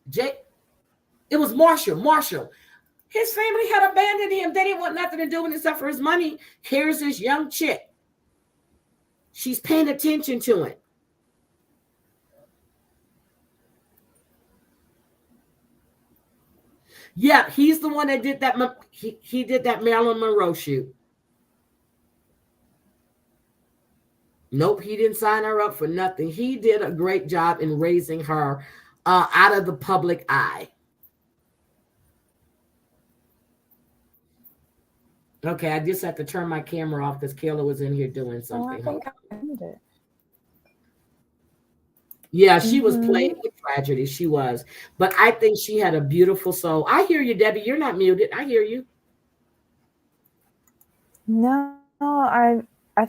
Jake. It was Marshall. Marshall. His family had abandoned him. They didn't want nothing to do with it except for his money. Here's this young chick. She's paying attention to it. Yeah, he's the one that did that. He did that Marilyn Monroe shoot. Nope, he didn't sign her up for nothing. He did a great job in raising her out of the public eye. Okay, I just have to turn my camera off because Kayla was in here doing Oh, I something. think I found it. Yeah, she was Mhm. playing with tragedy. She was. But I think she had a beautiful soul. I hear you, Debbie. You're not muted. I hear you. No, I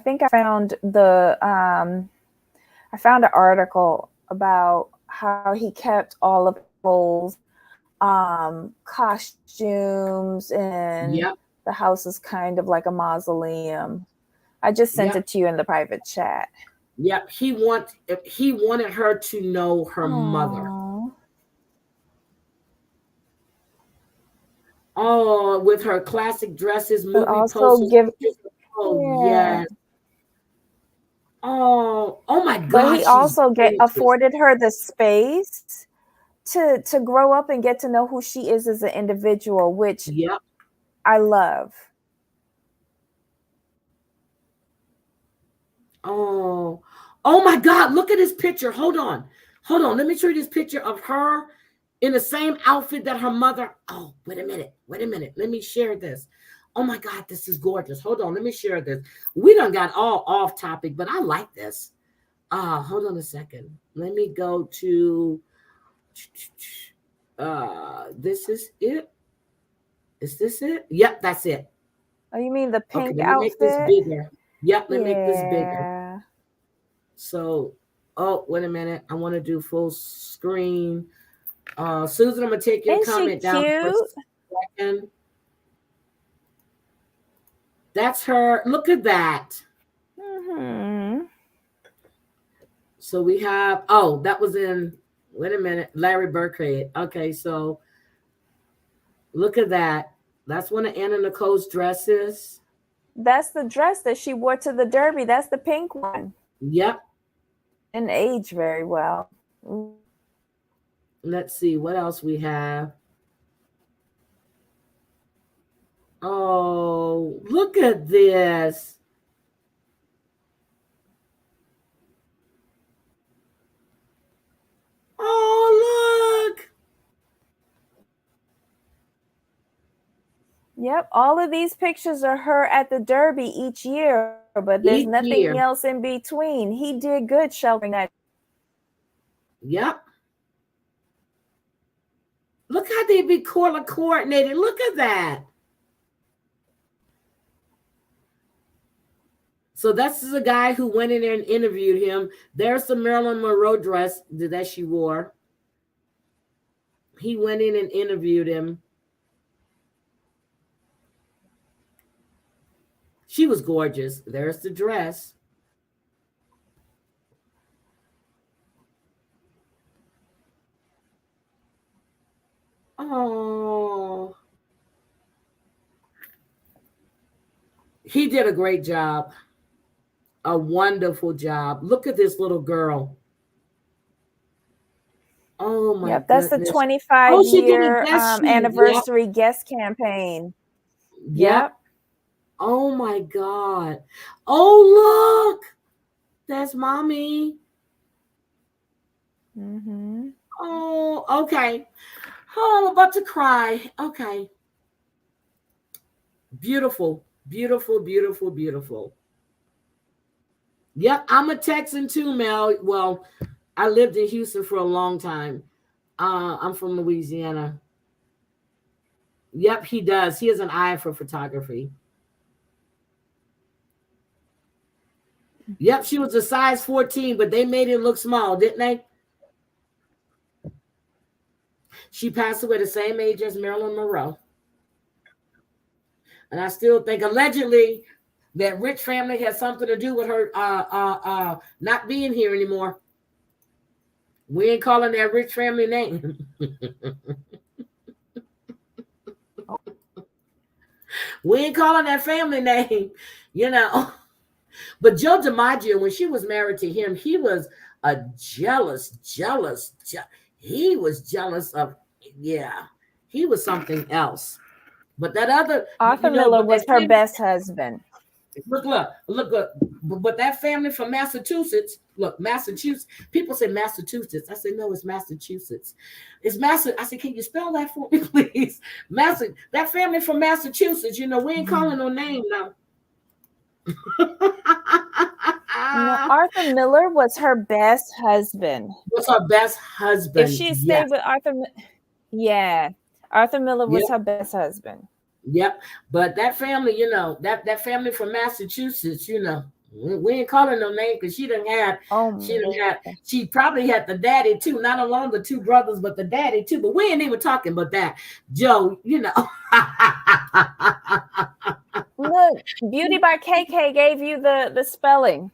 think I found an article about how he kept all of roles, costumes, and the house is kind of like a mausoleum. I just sent it to you in the private chat. Yep, he wanted her to know her mother. Oh, with her classic dresses, movie posters. Yes. Oh my God! But he also afforded her the space to grow up and get to know who she is as an individual, which I love. Oh my God! Look at this picture. Hold on. Let me show you this picture of her in the same outfit that her mother. Oh, wait a minute. Let me share this. Oh my God, this is gorgeous. Hold on, let me share this. We done got all off topic, but I like this. Hold on a second. Let me go to. This is it. Is this it? Yep, that's it. Oh, you mean the pink outfit? Make this bigger. Yep, let me make this bigger. So, wait a minute. I want to do full screen. Susan, I'm gonna take your comment down for a second. That's her. Look at that. So we have. Oh, that was in. Wait a minute, Larry Burkhead. Okay, so look at that. That's one of Anna Nicole's dresses. That's the dress that she wore to the Derby. That's the pink one. Yep. And aged very well. Let's see what else we have. Oh, look at this. Oh, look. Yep, all of these pictures are her at the Derby each year, but there's nothing else in between. He did good sheltering that. Yep. Look how they be coordinated. Look at that. So that's the guy who went in there and interviewed him. There's the Marilyn Monroe dress that she wore. He went in and interviewed him. She was gorgeous. There's the dress. Oh. He did a great job. A wonderful job. Look at this little girl. Oh my goodness. That's the 25-year anniversary guest campaign. Yep. Oh my God. Oh, look. That's mommy. Oh, okay. Oh, I'm about to cry. Okay. Beautiful. Yep, I'm a Texan too, Mel. Well, I lived in Houston for a long time. I'm from Louisiana. Yep, he does. He has an eye for photography. Yep, she was a size 14, but they made it look small, didn't they? She passed away the same age as Marilyn Monroe. And I still think, allegedly, that rich family has something to do with her not being here anymore. We ain't calling that rich family name. We ain't calling that family name, you know. But Joe DiMaggio, when she was married to him, he was a jealous. He was jealous of, he was something else. But that other Arthur Miller was her best husband. Look. But that family from Massachusetts, Massachusetts. People say Massachusetts. I say no, it's Massachusetts. It's I said, can you spell that for me, please? That family from Massachusetts. You know, we ain't calling no name now. Arthur Miller was her best husband. Was her best husband. If she stayed with Arthur, Arthur Miller was her best husband. Yep. But that family, you know, that family from Massachusetts, you know, We ain't calling no name because she she probably had the daddy too, not alone the two brothers, but the daddy too. But we ain't even talking about that. Joe, Look, Beauty by KK gave you the spelling.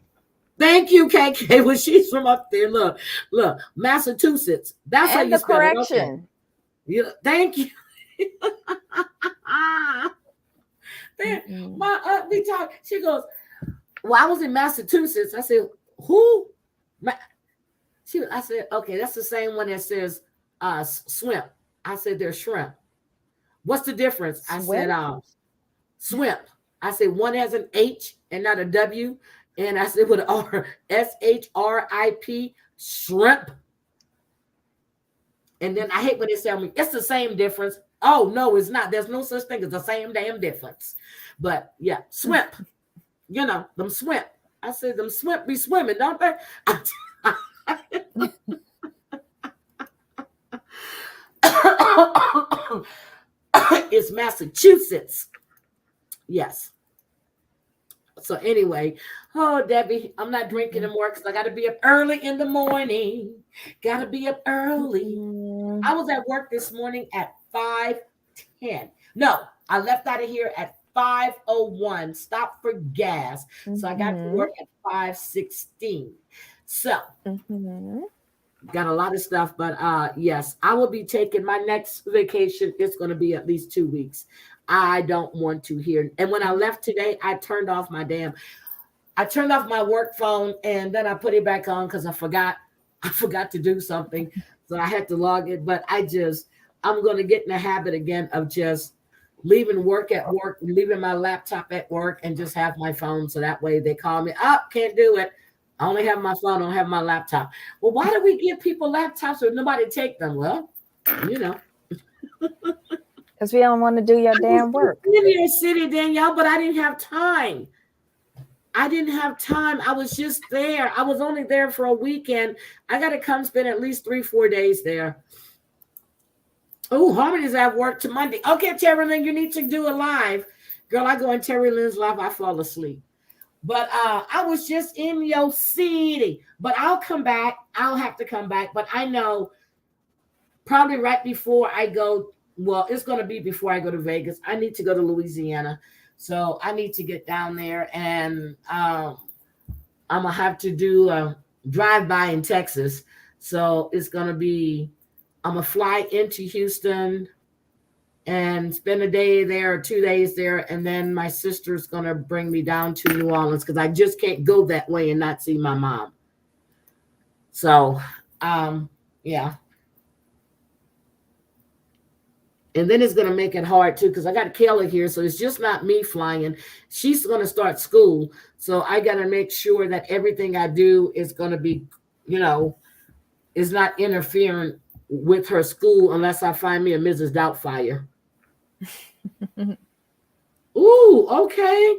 Thank you, KK. Well, she's from up there. Look, Massachusetts. That's how you spell correction. Okay. Thank you. My aunt be talking. She goes, well, I was in Massachusetts. I said, who? I said, okay, that's the same one that says swimp. I said, they're shrimp. What's the difference? I said, swimp. I said, one has an H and not a W. And I said, with an R, SHRIP, shrimp. And then I hate when they tell me, it's the same difference. Oh, no, it's not. There's no such thing as the same damn difference. But yeah, swimp. Them swimp. I said, them swimp be swimming, don't they? It's Massachusetts. Yes. So anyway, Debbie, I'm not drinking anymore because I got to be up early in the morning. Got to be up early. I was at work this morning at 5:10. No, I left out of here at 5:01. Stopped for gas. So I got to work at 5:16. So got a lot of stuff, but yes, I will be taking my next vacation. It's going to be at least 2 weeks. I don't want to hear. And when I left today, I turned off my work phone and then I put it back on because I forgot to do something. So I had to log it. But I'm going to get in the habit again of just leaving work at work, leaving my laptop at work and just have my phone. So that way they call me up, can't do it. I only have my phone, I don't have my laptop. Well, why do we give people laptops if nobody take them? Well, because we don't want to do your damn work. In your city, Danielle, but I didn't have time. I was just there. I was only there for a weekend. I got to come spend at least 3-4 days there. Oh, Harmony's at work to Monday. Okay, Terry Lynn, you need to do a live. Girl, I go in Terry Lynn's live, I fall asleep. But I was just in your city. But I'll come back. I'll have to come back. But I know probably right before I go. Well, it's going to be before I go to Vegas. I need to go to Louisiana. So I need to get down there. And I'm going to have to do a drive-by in Texas. So it's going to be, I'm going to fly into Houston and spend a day there or 2 days there. And then my sister's going to bring me down to New Orleans because I just can't go that way and not see my mom. So, yeah. And then it's going to make it hard, too, because I got Kayla here. So it's just not me flying. She's going to start school. So I got to make sure that everything I do is going to be, is not interfering with her school unless I find me a Mrs. Doubtfire. Ooh, okay.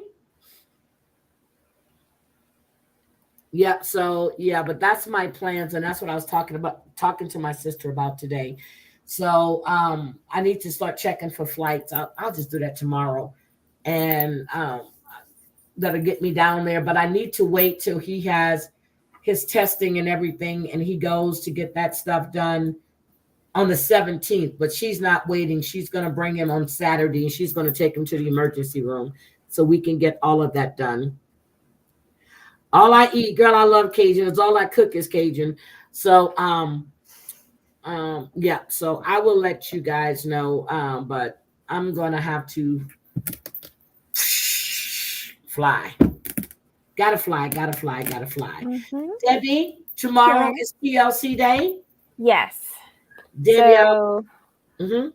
Yeah, so, yeah, but that's my plans. And that's what I was talking to my sister about today. So I need to start checking for flights. I'll just do that tomorrow. And that'll get me down there. But I need to wait till he has his testing and everything. And he goes to get that stuff done on the 17th. But she's not waiting. She's going to bring him on Saturday. And she's going to take him to the emergency room so we can get all of that done. All I eat, girl, I love Cajun. It's all I cook is Cajun. So, yeah, so I will let you guys know, but I'm going to have to fly. Gotta fly. Mm-hmm. Debbie, tomorrow is PLC Day? Yes. Debbie, so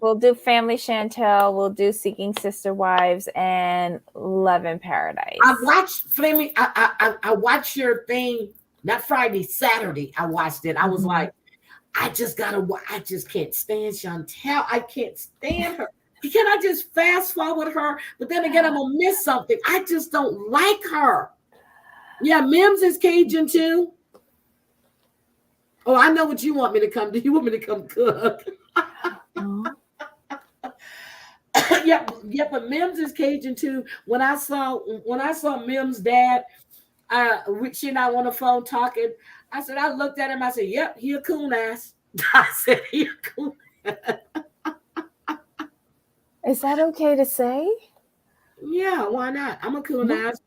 we'll do Family Chantel, we'll do Seeking Sister Wives, and Love in Paradise. I watched Flaming. I watched your thing, not Friday, Saturday. I watched it. I was like, I just can't stand Chantel. I can't stand her. Can I just fast forward her? But then again, I'm gonna miss something. I just don't like her. Yeah, Mims is Cajun too. Oh, I know what you want me to come do. You want me to come cook? Yeah, but Mims is Cajun too. When I saw Mims' dad, She and I on the phone talking. I said, I looked at him. I said, yep, he a coon ass. I said, he a coon ass. Is that okay to say? Yeah, why not? I'm a coon ass.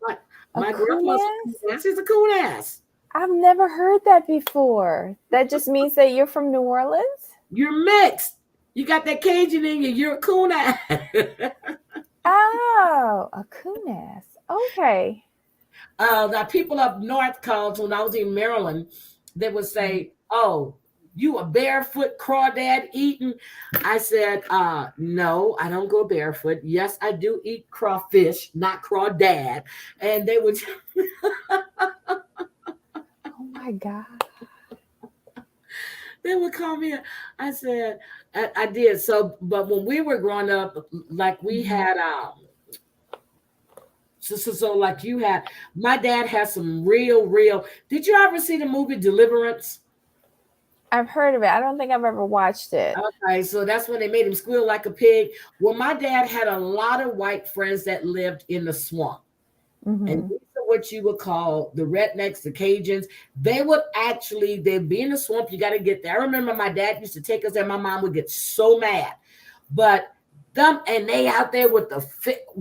My coon grandpa's a coon ass. He's a coon ass. I've never heard that before. That just means that you're from New Orleans? You're mixed. You got that Cajun in you. You're a coon ass. Oh, a coon ass. Okay. The people up north called when I was in Maryland, they would say, oh, you a barefoot crawdad eating? I said, no, I don't go barefoot. Yes, I do eat crawfish, not crawdad. And they would Oh my God. They would call me. I said, I did. So, but when we were growing up, like we had so like you had, my dad had some real. Did you ever see the movie Deliverance? I've heard of it. I don't think I've ever watched it. Okay, so that's when they made him squeal like a pig. Well, my dad had a lot of white friends that lived in the swamp. Mm-hmm. And these are what you would call the rednecks, the Cajuns. They'd be in the swamp. You got to get there. I remember my dad used to take us there. My mom would get so mad. But them and they out there with the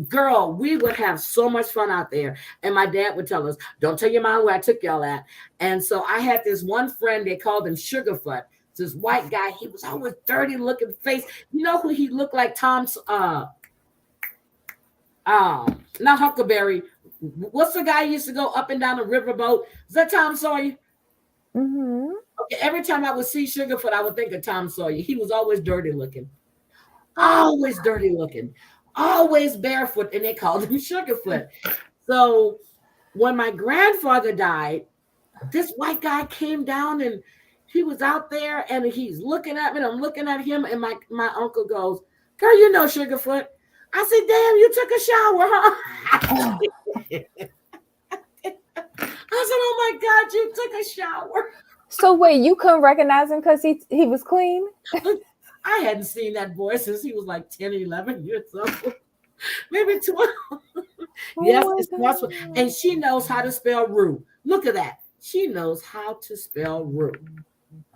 girl, we would have so much fun out there. And my dad would tell us, don't tell your mom where I took y'all at. And so I had this one friend, they called him Sugarfoot. This white guy, he was always dirty looking face. You know who he looked like? Tom's not Huckleberry. What's the guy who used to go up and down the riverboat? Is that Tom Sawyer? Mm-hmm. Okay, every time I would see Sugarfoot, I would think of Tom Sawyer. He was always dirty looking. Always dirty looking. Always barefoot, and they called him Sugarfoot. So when my grandfather died, this white guy came down and he was out there and he's looking at me and I'm looking at him and my uncle goes, girl, you know Sugarfoot. I said, damn, you took a shower, huh? I said, oh my God, you took a shower. So wait, you couldn't recognize him because he was clean? I hadn't seen that boy since he was like 10 or 11 years old. Maybe 12. Yes, it's possible. And she knows how to spell Rue. Look at that. She knows how to spell Rue.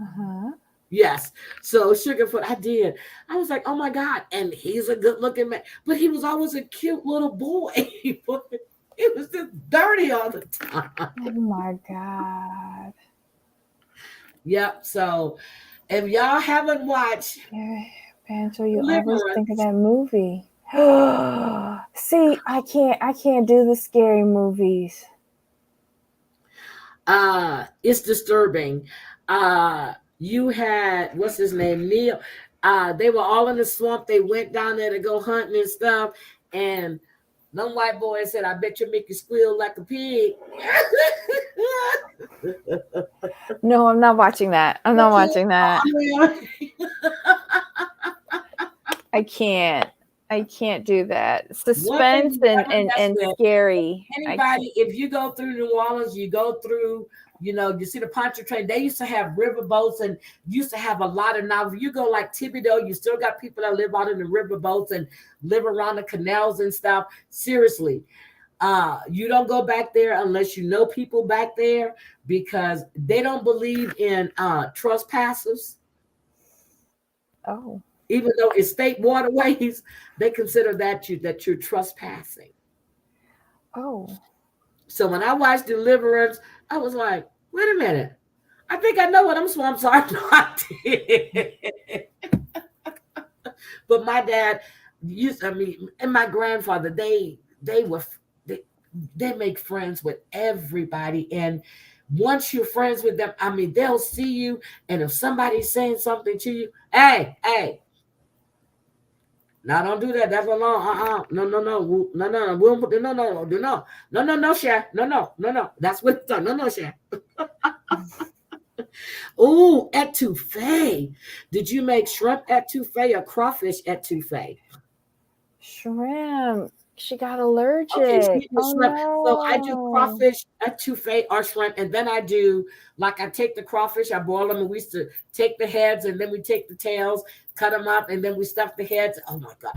Uh-huh. Yes. So Sugarfoot, I did. I was like, oh my God. And he's a good looking man. But he was always a cute little boy. He was just dirty all the time. Oh my God. Yep. So if y'all haven't watched Banjo, you always think of that movie. See, I can't do the scary movies. It's disturbing. You had, what's his name, Neil. They were all in the swamp. They went down there to go hunting and stuff. And them white boys said, I bet you make you squeal like a pig. No, I'm not watching that. I'm not watching that. I can't do that. Suspense and scary. Anybody, if you go through New Orleans, you go through, you see the Pontchartrain. They used to have river boats and used to have a lot of now. If you go like Thibodeau, you still got people that live out in the river boats and live around the canals and stuff. Seriously, you don't go back there unless you know people back there because they don't believe in trespassers. Oh. Even though it's state waterways, they consider that you're trespassing. Oh. So when I watched Deliverance, I was like, wait a minute. I think I know what them swamps are. No, I did. But my dad and my grandfather, they make friends with everybody. And once you're friends with them, they'll see you. And if somebody's saying something to you, hey. No, don't do that. That's wrong. No, Cher. No. That's what it's done. No, Cher. Oh, etouffee. Did you make shrimp etouffee or crawfish etouffee? Shrimp. She got allergic. Okay, shrimp. No. So I do crawfish etouffee or shrimp, and then I do I take the crawfish, I boil them, and we used to take the heads, and then we take the tails, cut them up, and then we stuff the heads. Oh my God,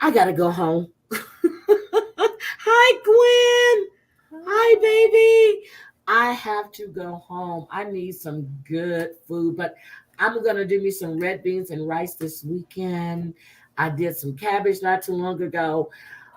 I gotta go home. Hi, Gwen. Hi, baby. I have to go home. I need some good food, but I'm going to do me some red beans and rice this weekend. I did some cabbage not too long ago.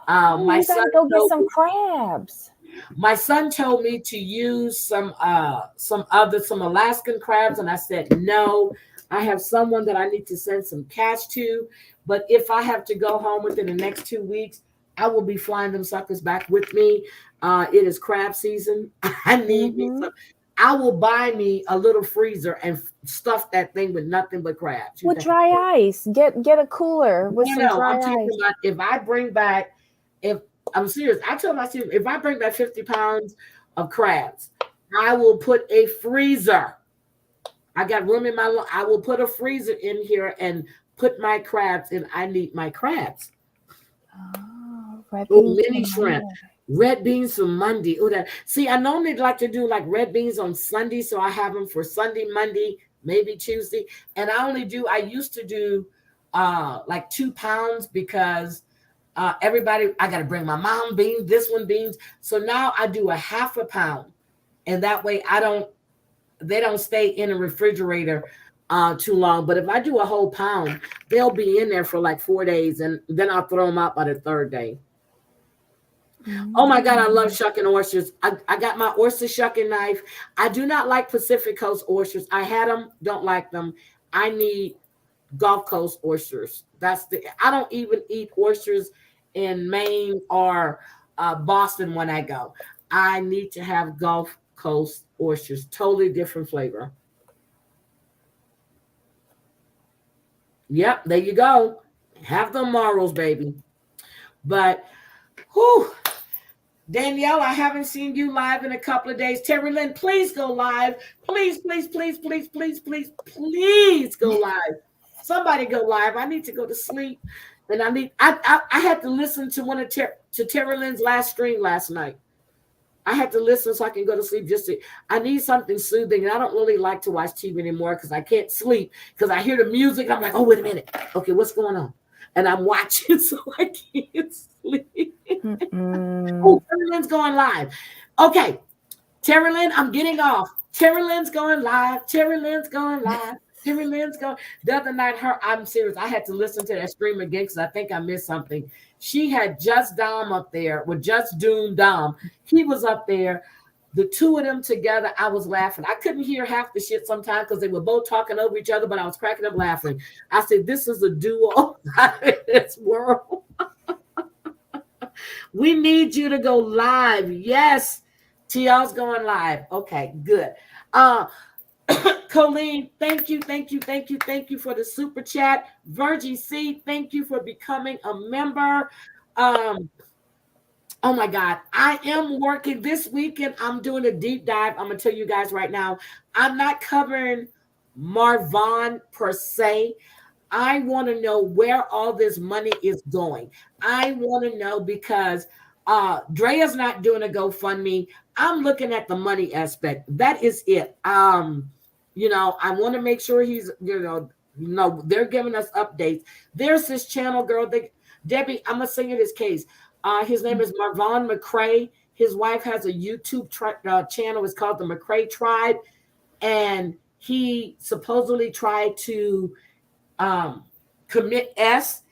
Oh, My you son gotta go get told some me, crabs. my son told me to use some Alaskan crabs, and I said no. I have someone that I need to send some cash to, but if I have to go home within the next 2 weeks, I will be flying them suckers back with me. It is crab season. I need me Mm-hmm. some. I will buy me a little freezer and stuff that thing with nothing but crabs. You With think? dry ice. Get a cooler with No, some no, I'm dry talking ice. about if I bring back, if I'm serious, I tell my students, if I bring back 50 pounds of crabs, I will put a freezer. I got room in my, I will put a freezer in here and put my crabs in. I need my crabs. Oh, red Oh, beans for mini shrimp. Monday. Red beans for Monday. Oh, that. See, I normally like to do like red beans on Sunday, so I have them for Sunday, Monday, maybe Tuesday. And I used to do like 2 pounds because everybody, I got to bring my mom beans, this one beans. So now I do a half a pound, and that way they don't stay in the refrigerator too long. But if I do a whole pound, they'll be in there for like 4 days, and then I'll throw them out by the third day. Oh my God, I love Mm. shucking oysters. I got my oyster shucking knife. I do not like Pacific Coast oysters. I had them, don't like them. I need Gulf Coast oysters. I don't even eat oysters in Maine or Boston when I go. I need to have Gulf Coast oysters, totally different flavor. Yep, there you go. Have the morals, baby. But whew, Danielle, I haven't seen you live in a couple of days. Terry Lynn, please go live. Please, please, please, please, please, please, please go live. Somebody go live. I need to go to sleep. And I had to listen to to Terry Lynn's last stream last night. I had to listen so I can go to sleep. I need something soothing. And I don't really like to watch TV anymore because I can't sleep because I hear the music. I'm like, oh, wait a minute. Okay, what's going on? And I'm watching so I can't sleep. Oh, Terry Lynn's going live. Okay, Terry Lynn, I'm getting off. Terry Lynn's going live. Terry Lynn's going live. Terry Lynn's going. The other night, I'm serious. I had to listen to that stream again because I think I missed something. She had Just Dom up there with Just Doom Dom. He was up there. The two of them together, I was laughing. I couldn't hear half the shit sometimes because they were both talking over each other, but I was cracking up laughing. I said, this is a duo in this world. We need you to go live. Yes. TL's going live. Okay, good. Colleen, thank you for the super chat. Virgie C, thank you for becoming a member. Oh my God, I am working this weekend. I'm doing a deep dive. I'm gonna tell you guys right now. I'm not covering Marvon per se. I want to know where all this money is going. I want to know because Drea's not doing a GoFundMe. I'm looking at the money aspect. That is it. I want to make sure he's, they're giving us updates. There's this channel girl, Debbie, I'm gonna sing you this case. His name is Marvon McCray. His wife has a YouTube channel. It's called the McCray Tribe. And he supposedly tried to commit S.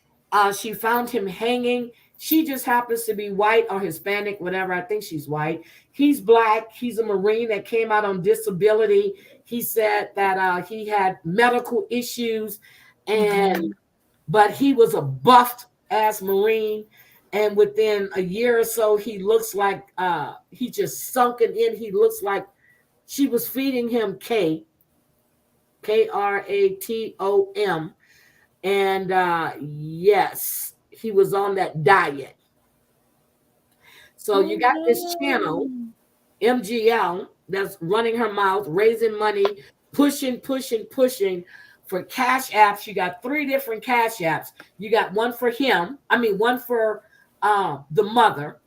She found him hanging. She just happens to be white or Hispanic, whatever. I think she's white. He's black. He's a Marine that came out on disability. He said that he had medical issues, but he was a buffed ass Marine. And within a year or so, he looks like he just sunken in. He looks like she was feeding him Kratom. And yes, he was on that diet. So you got this channel, MGL, that's running her mouth, raising money, pushing for cash apps. You got 3 different cash apps. You got one for him. One for the mother,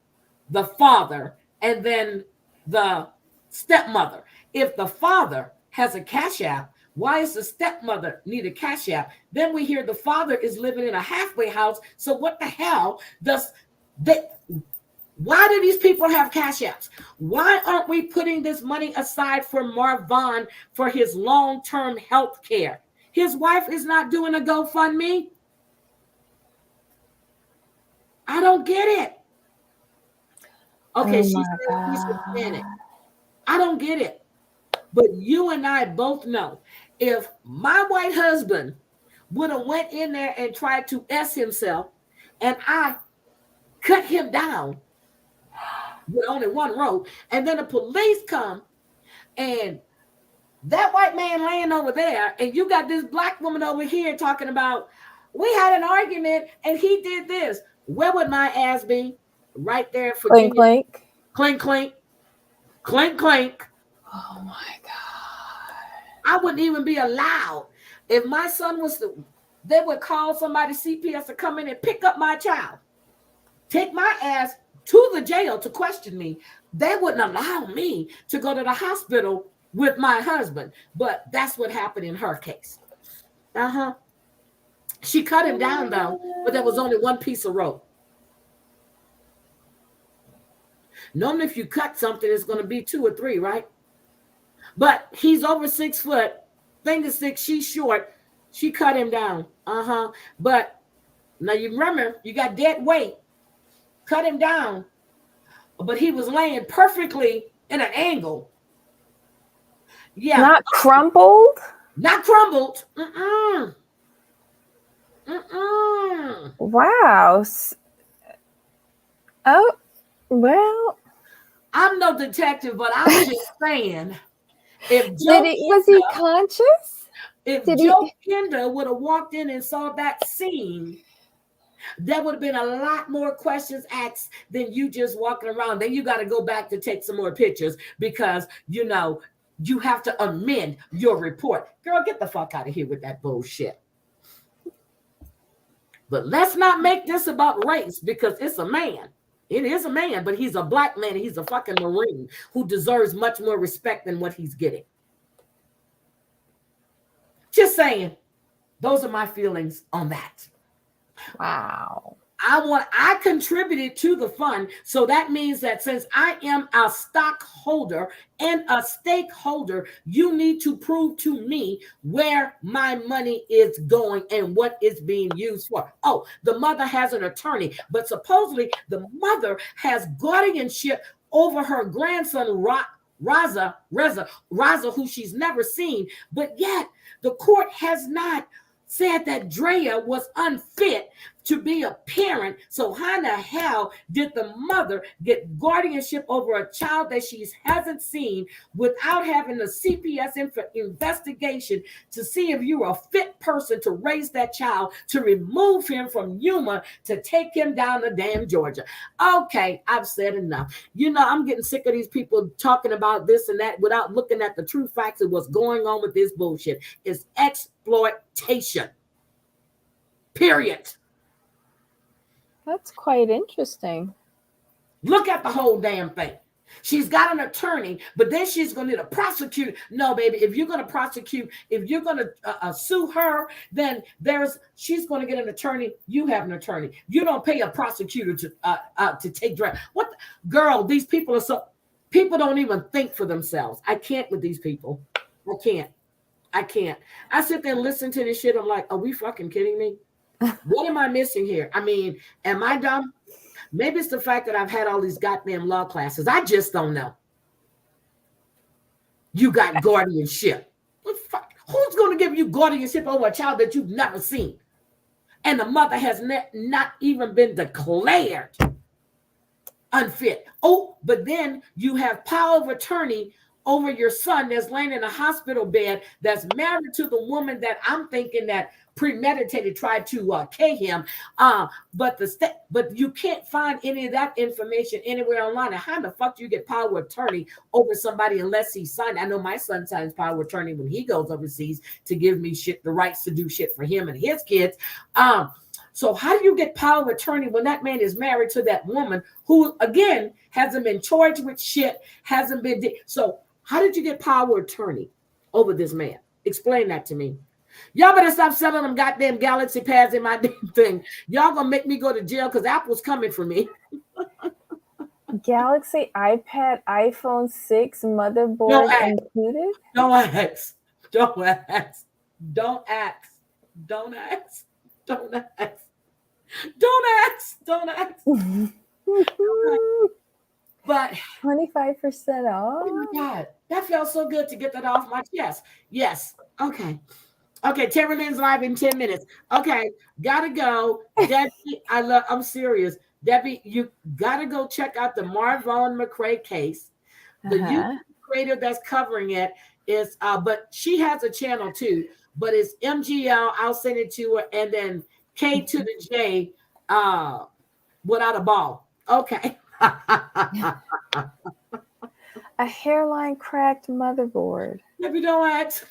the father, and then the stepmother. If the father has a cash app, why does the stepmother need a cash app? Then we hear the father is living in a halfway house. So what the hell does that? Why do these people have cash apps? Why aren't we putting this money aside for Marvon for his long-term health care? His wife is not doing a GoFundMe. I don't get it. Okay, she's Hispanic. I don't get it. But you and I both know if my white husband would have went in there and tried to S himself and I cut him down with only one rope, and then the police come and that white man laying over there and you got this black woman over here talking about we had an argument and he did this, where would my ass be? Right there for clink clink clink clink clink clink. Oh my God. I wouldn't even be allowed. If my son was they would call somebody CPS to come in and pick up my child, take my ass to the jail to question me. They wouldn't allow me to go to the hospital with my husband. But that's what happened in her case. She cut him down though, but there was only one piece of rope. Normally if you cut something, it's going to be 2 or 3, right? But he's over 6 foot, finger 6, she's short. She cut him down. But now you remember, you got dead weight. Cut him down. But he was laying perfectly in an angle. Yeah. Not crumpled? Not crumbled. Wow. Oh, well. I'm no detective, but I'm just saying. Was he conscious? If Joe Kinder would have walked in and saw that scene, there would have been a lot more questions asked than you just walking around. Then you got to go back to take some more pictures because, you know, you have to amend your report. Girl, get the fuck out of here with that bullshit. But let's not make this about race because it's a man. It is a man, but he's a black man and he's a fucking Marine who deserves much more respect than what he's getting. Just saying. Those are my feelings on that. Wow. I contributed to the fund. So that means that since I am a stockholder and a stakeholder, you need to prove to me where my money is going and what it's being used for. Oh, the mother has an attorney, but supposedly the mother has guardianship over her grandson, Reza, who she's never seen, but yet the court has not said that Drea was unfit to be a parent. So how in the hell did the mother get guardianship over a child that she hasn't seen without having a CPS investigation to see if you're a fit person to raise that child, to remove him from Yuma, to take him down to damn Georgia? Okay, I've said enough. You know, I'm getting sick of these people talking about this and that without looking at the true facts of what's going on with this bullshit. It's exploitation. Period. That's quite interesting. Look at the whole damn thing. She's got an attorney, but then she's going to need a prosecutor. No, baby, if you're going to prosecute, if you're going to sue her, then she's going to get an attorney. You have an attorney. You don't pay a prosecutor to take drag. What, girl? These people are people don't even think for themselves. I can't with these people. I can't. I sit there and listen to this shit. I'm like, are we fucking kidding me? What am I missing here? I mean, am I dumb? Maybe it's the fact that I've had all these goddamn law classes. I just don't know. You got guardianship. What the fuck? Who's going to give you guardianship over a child that you've never seen? And the mother has not even been declared unfit. Oh, but then you have power of attorney over your son that's laying in a hospital bed that's married to the woman that I'm thinking that premeditated tried to kill him. But you can't find any of that information anywhere online. And how the fuck do you get power of attorney over somebody unless he signed? I know my son signs power of attorney when he goes overseas to give me the rights to do shit for him and his kids. So how do you get power of attorney when that man is married to that woman who, again, hasn't been charged with shit, hasn't been... So how did you get power of attorney over this man? Explain that to me. Y'all better stop selling them goddamn Galaxy pads in my damn thing. Y'all gonna make me go to jail because Apple's coming for me. Galaxy, iPad, iPhone 6 motherboard included? Don't ask. Don't ask. Don't ask. Don't ask. Don't ask. Don't ask. Don't ask. But 25% off. Oh my God, that felt so good to get that off my chest. Yes. Okay. Okay. Terry Lynn's live in 10 minutes. Okay. Gotta go. Debbie, I'm serious. Debbie, you gotta go check out the Marvon McCray case. The YouTube creator that's covering it is, but she has a channel too, but it's MGL. I'll send it to her, and then K to the J, without a ball. Okay. A hairline cracked motherboard. Maybe don't ask.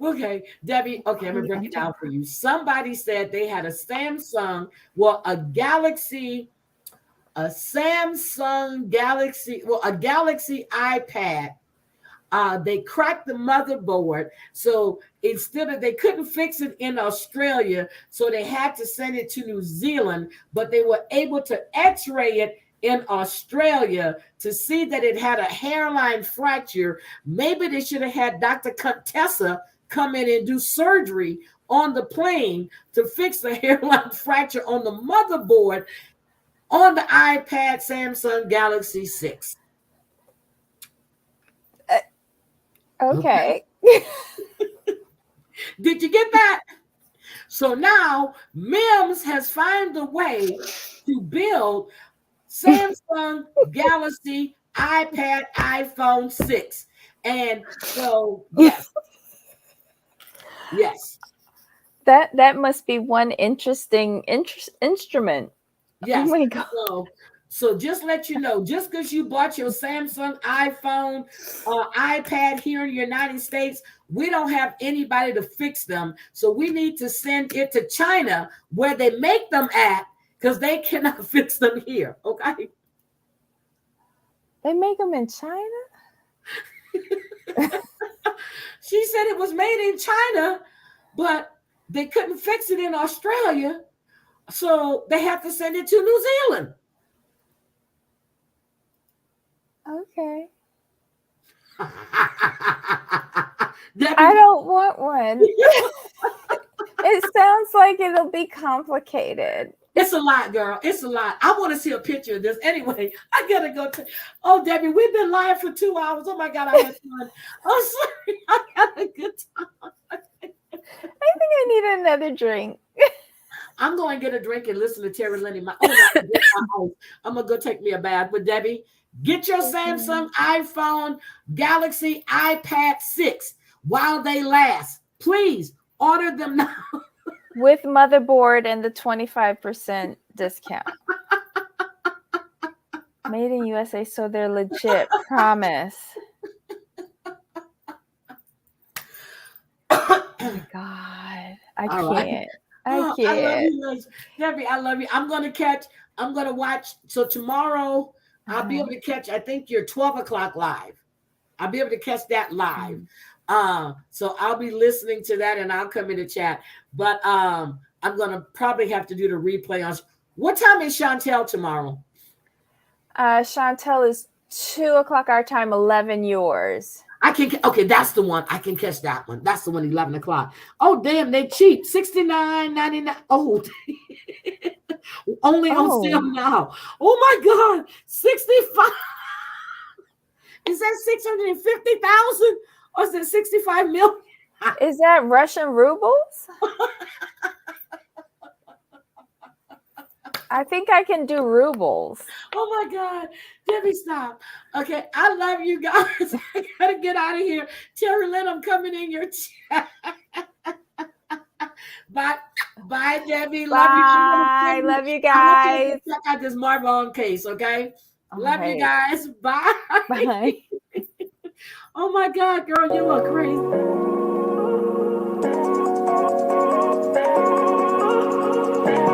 Okay, Debbie. Okay, I'm gonna break it down for you. Somebody said they had a Samsung Galaxy iPad. They cracked the motherboard, so instead of, they couldn't fix it in Australia, so they had to send it to New Zealand, but they were able to x-ray it in Australia to see that it had a hairline fracture. Maybe they should have had Dr. Contessa come in and do surgery on the plane to fix the hairline fracture on the motherboard on the iPad Samsung Galaxy 6. Okay. Did you get that? So now Mims has found a way to build Samsung Galaxy iPad iPhone 6. And so, yes. That must be one interesting instrument. Yes. Oh my God. So just let you know, just because you bought your Samsung iPhone or iPad here in the United States, we don't have anybody to fix them. So we need to send it to China where they make them at, because they cannot fix them here. Okay. They make them in China? She said it was made in China, but they couldn't fix it in Australia. So they have to send it to New Zealand. Okay. I don't want one. It sounds like it'll be complicated. It's a lot, girl. It's a lot. I want to see a picture of this. Anyway, I gotta go to. Oh, Debbie, we've been live for 2 hours. Oh my God, I had fun. Oh, sorry, I had a good time. I think I need another drink. I'm going to get a drink and listen to Terry Lenny. I'm gonna go take me a bath. But Debbie, get your Samsung iPhone Galaxy iPad 6 while they last. Please order them now. With motherboard and the 25% discount. Made in USA, so they're legit. Promise. Oh my God. I can't. I can't. I love you, Debbie. I love you. I'm gonna watch. So tomorrow I'll be able to catch, I think, your 12 o'clock live. I'll be able to catch that live. So I'll be listening to that and I'll come in the chat. But I'm gonna probably have to do the replay on. What time is Chantel tomorrow? Chantel is 2 o'clock our time, 11 yours. Okay, that's the one. I can catch that one. That's the one, 11 o'clock. Oh, damn, they cheap. $69.99. Oh, only on sale now. Oh my God, 65. Is that 650,000 or is it 65 million? Is that Russian rubles? I think I can do rubles. Oh my God, Debbie, stop. Okay, I love you guys. I gotta get out of here. Terry Lynn, I'm coming in your chat. Bye, Debbie. Bye. Love you guys. Check out this Marvon case, okay? Love you guys. Bye. Bye. Oh my God, girl, you are crazy.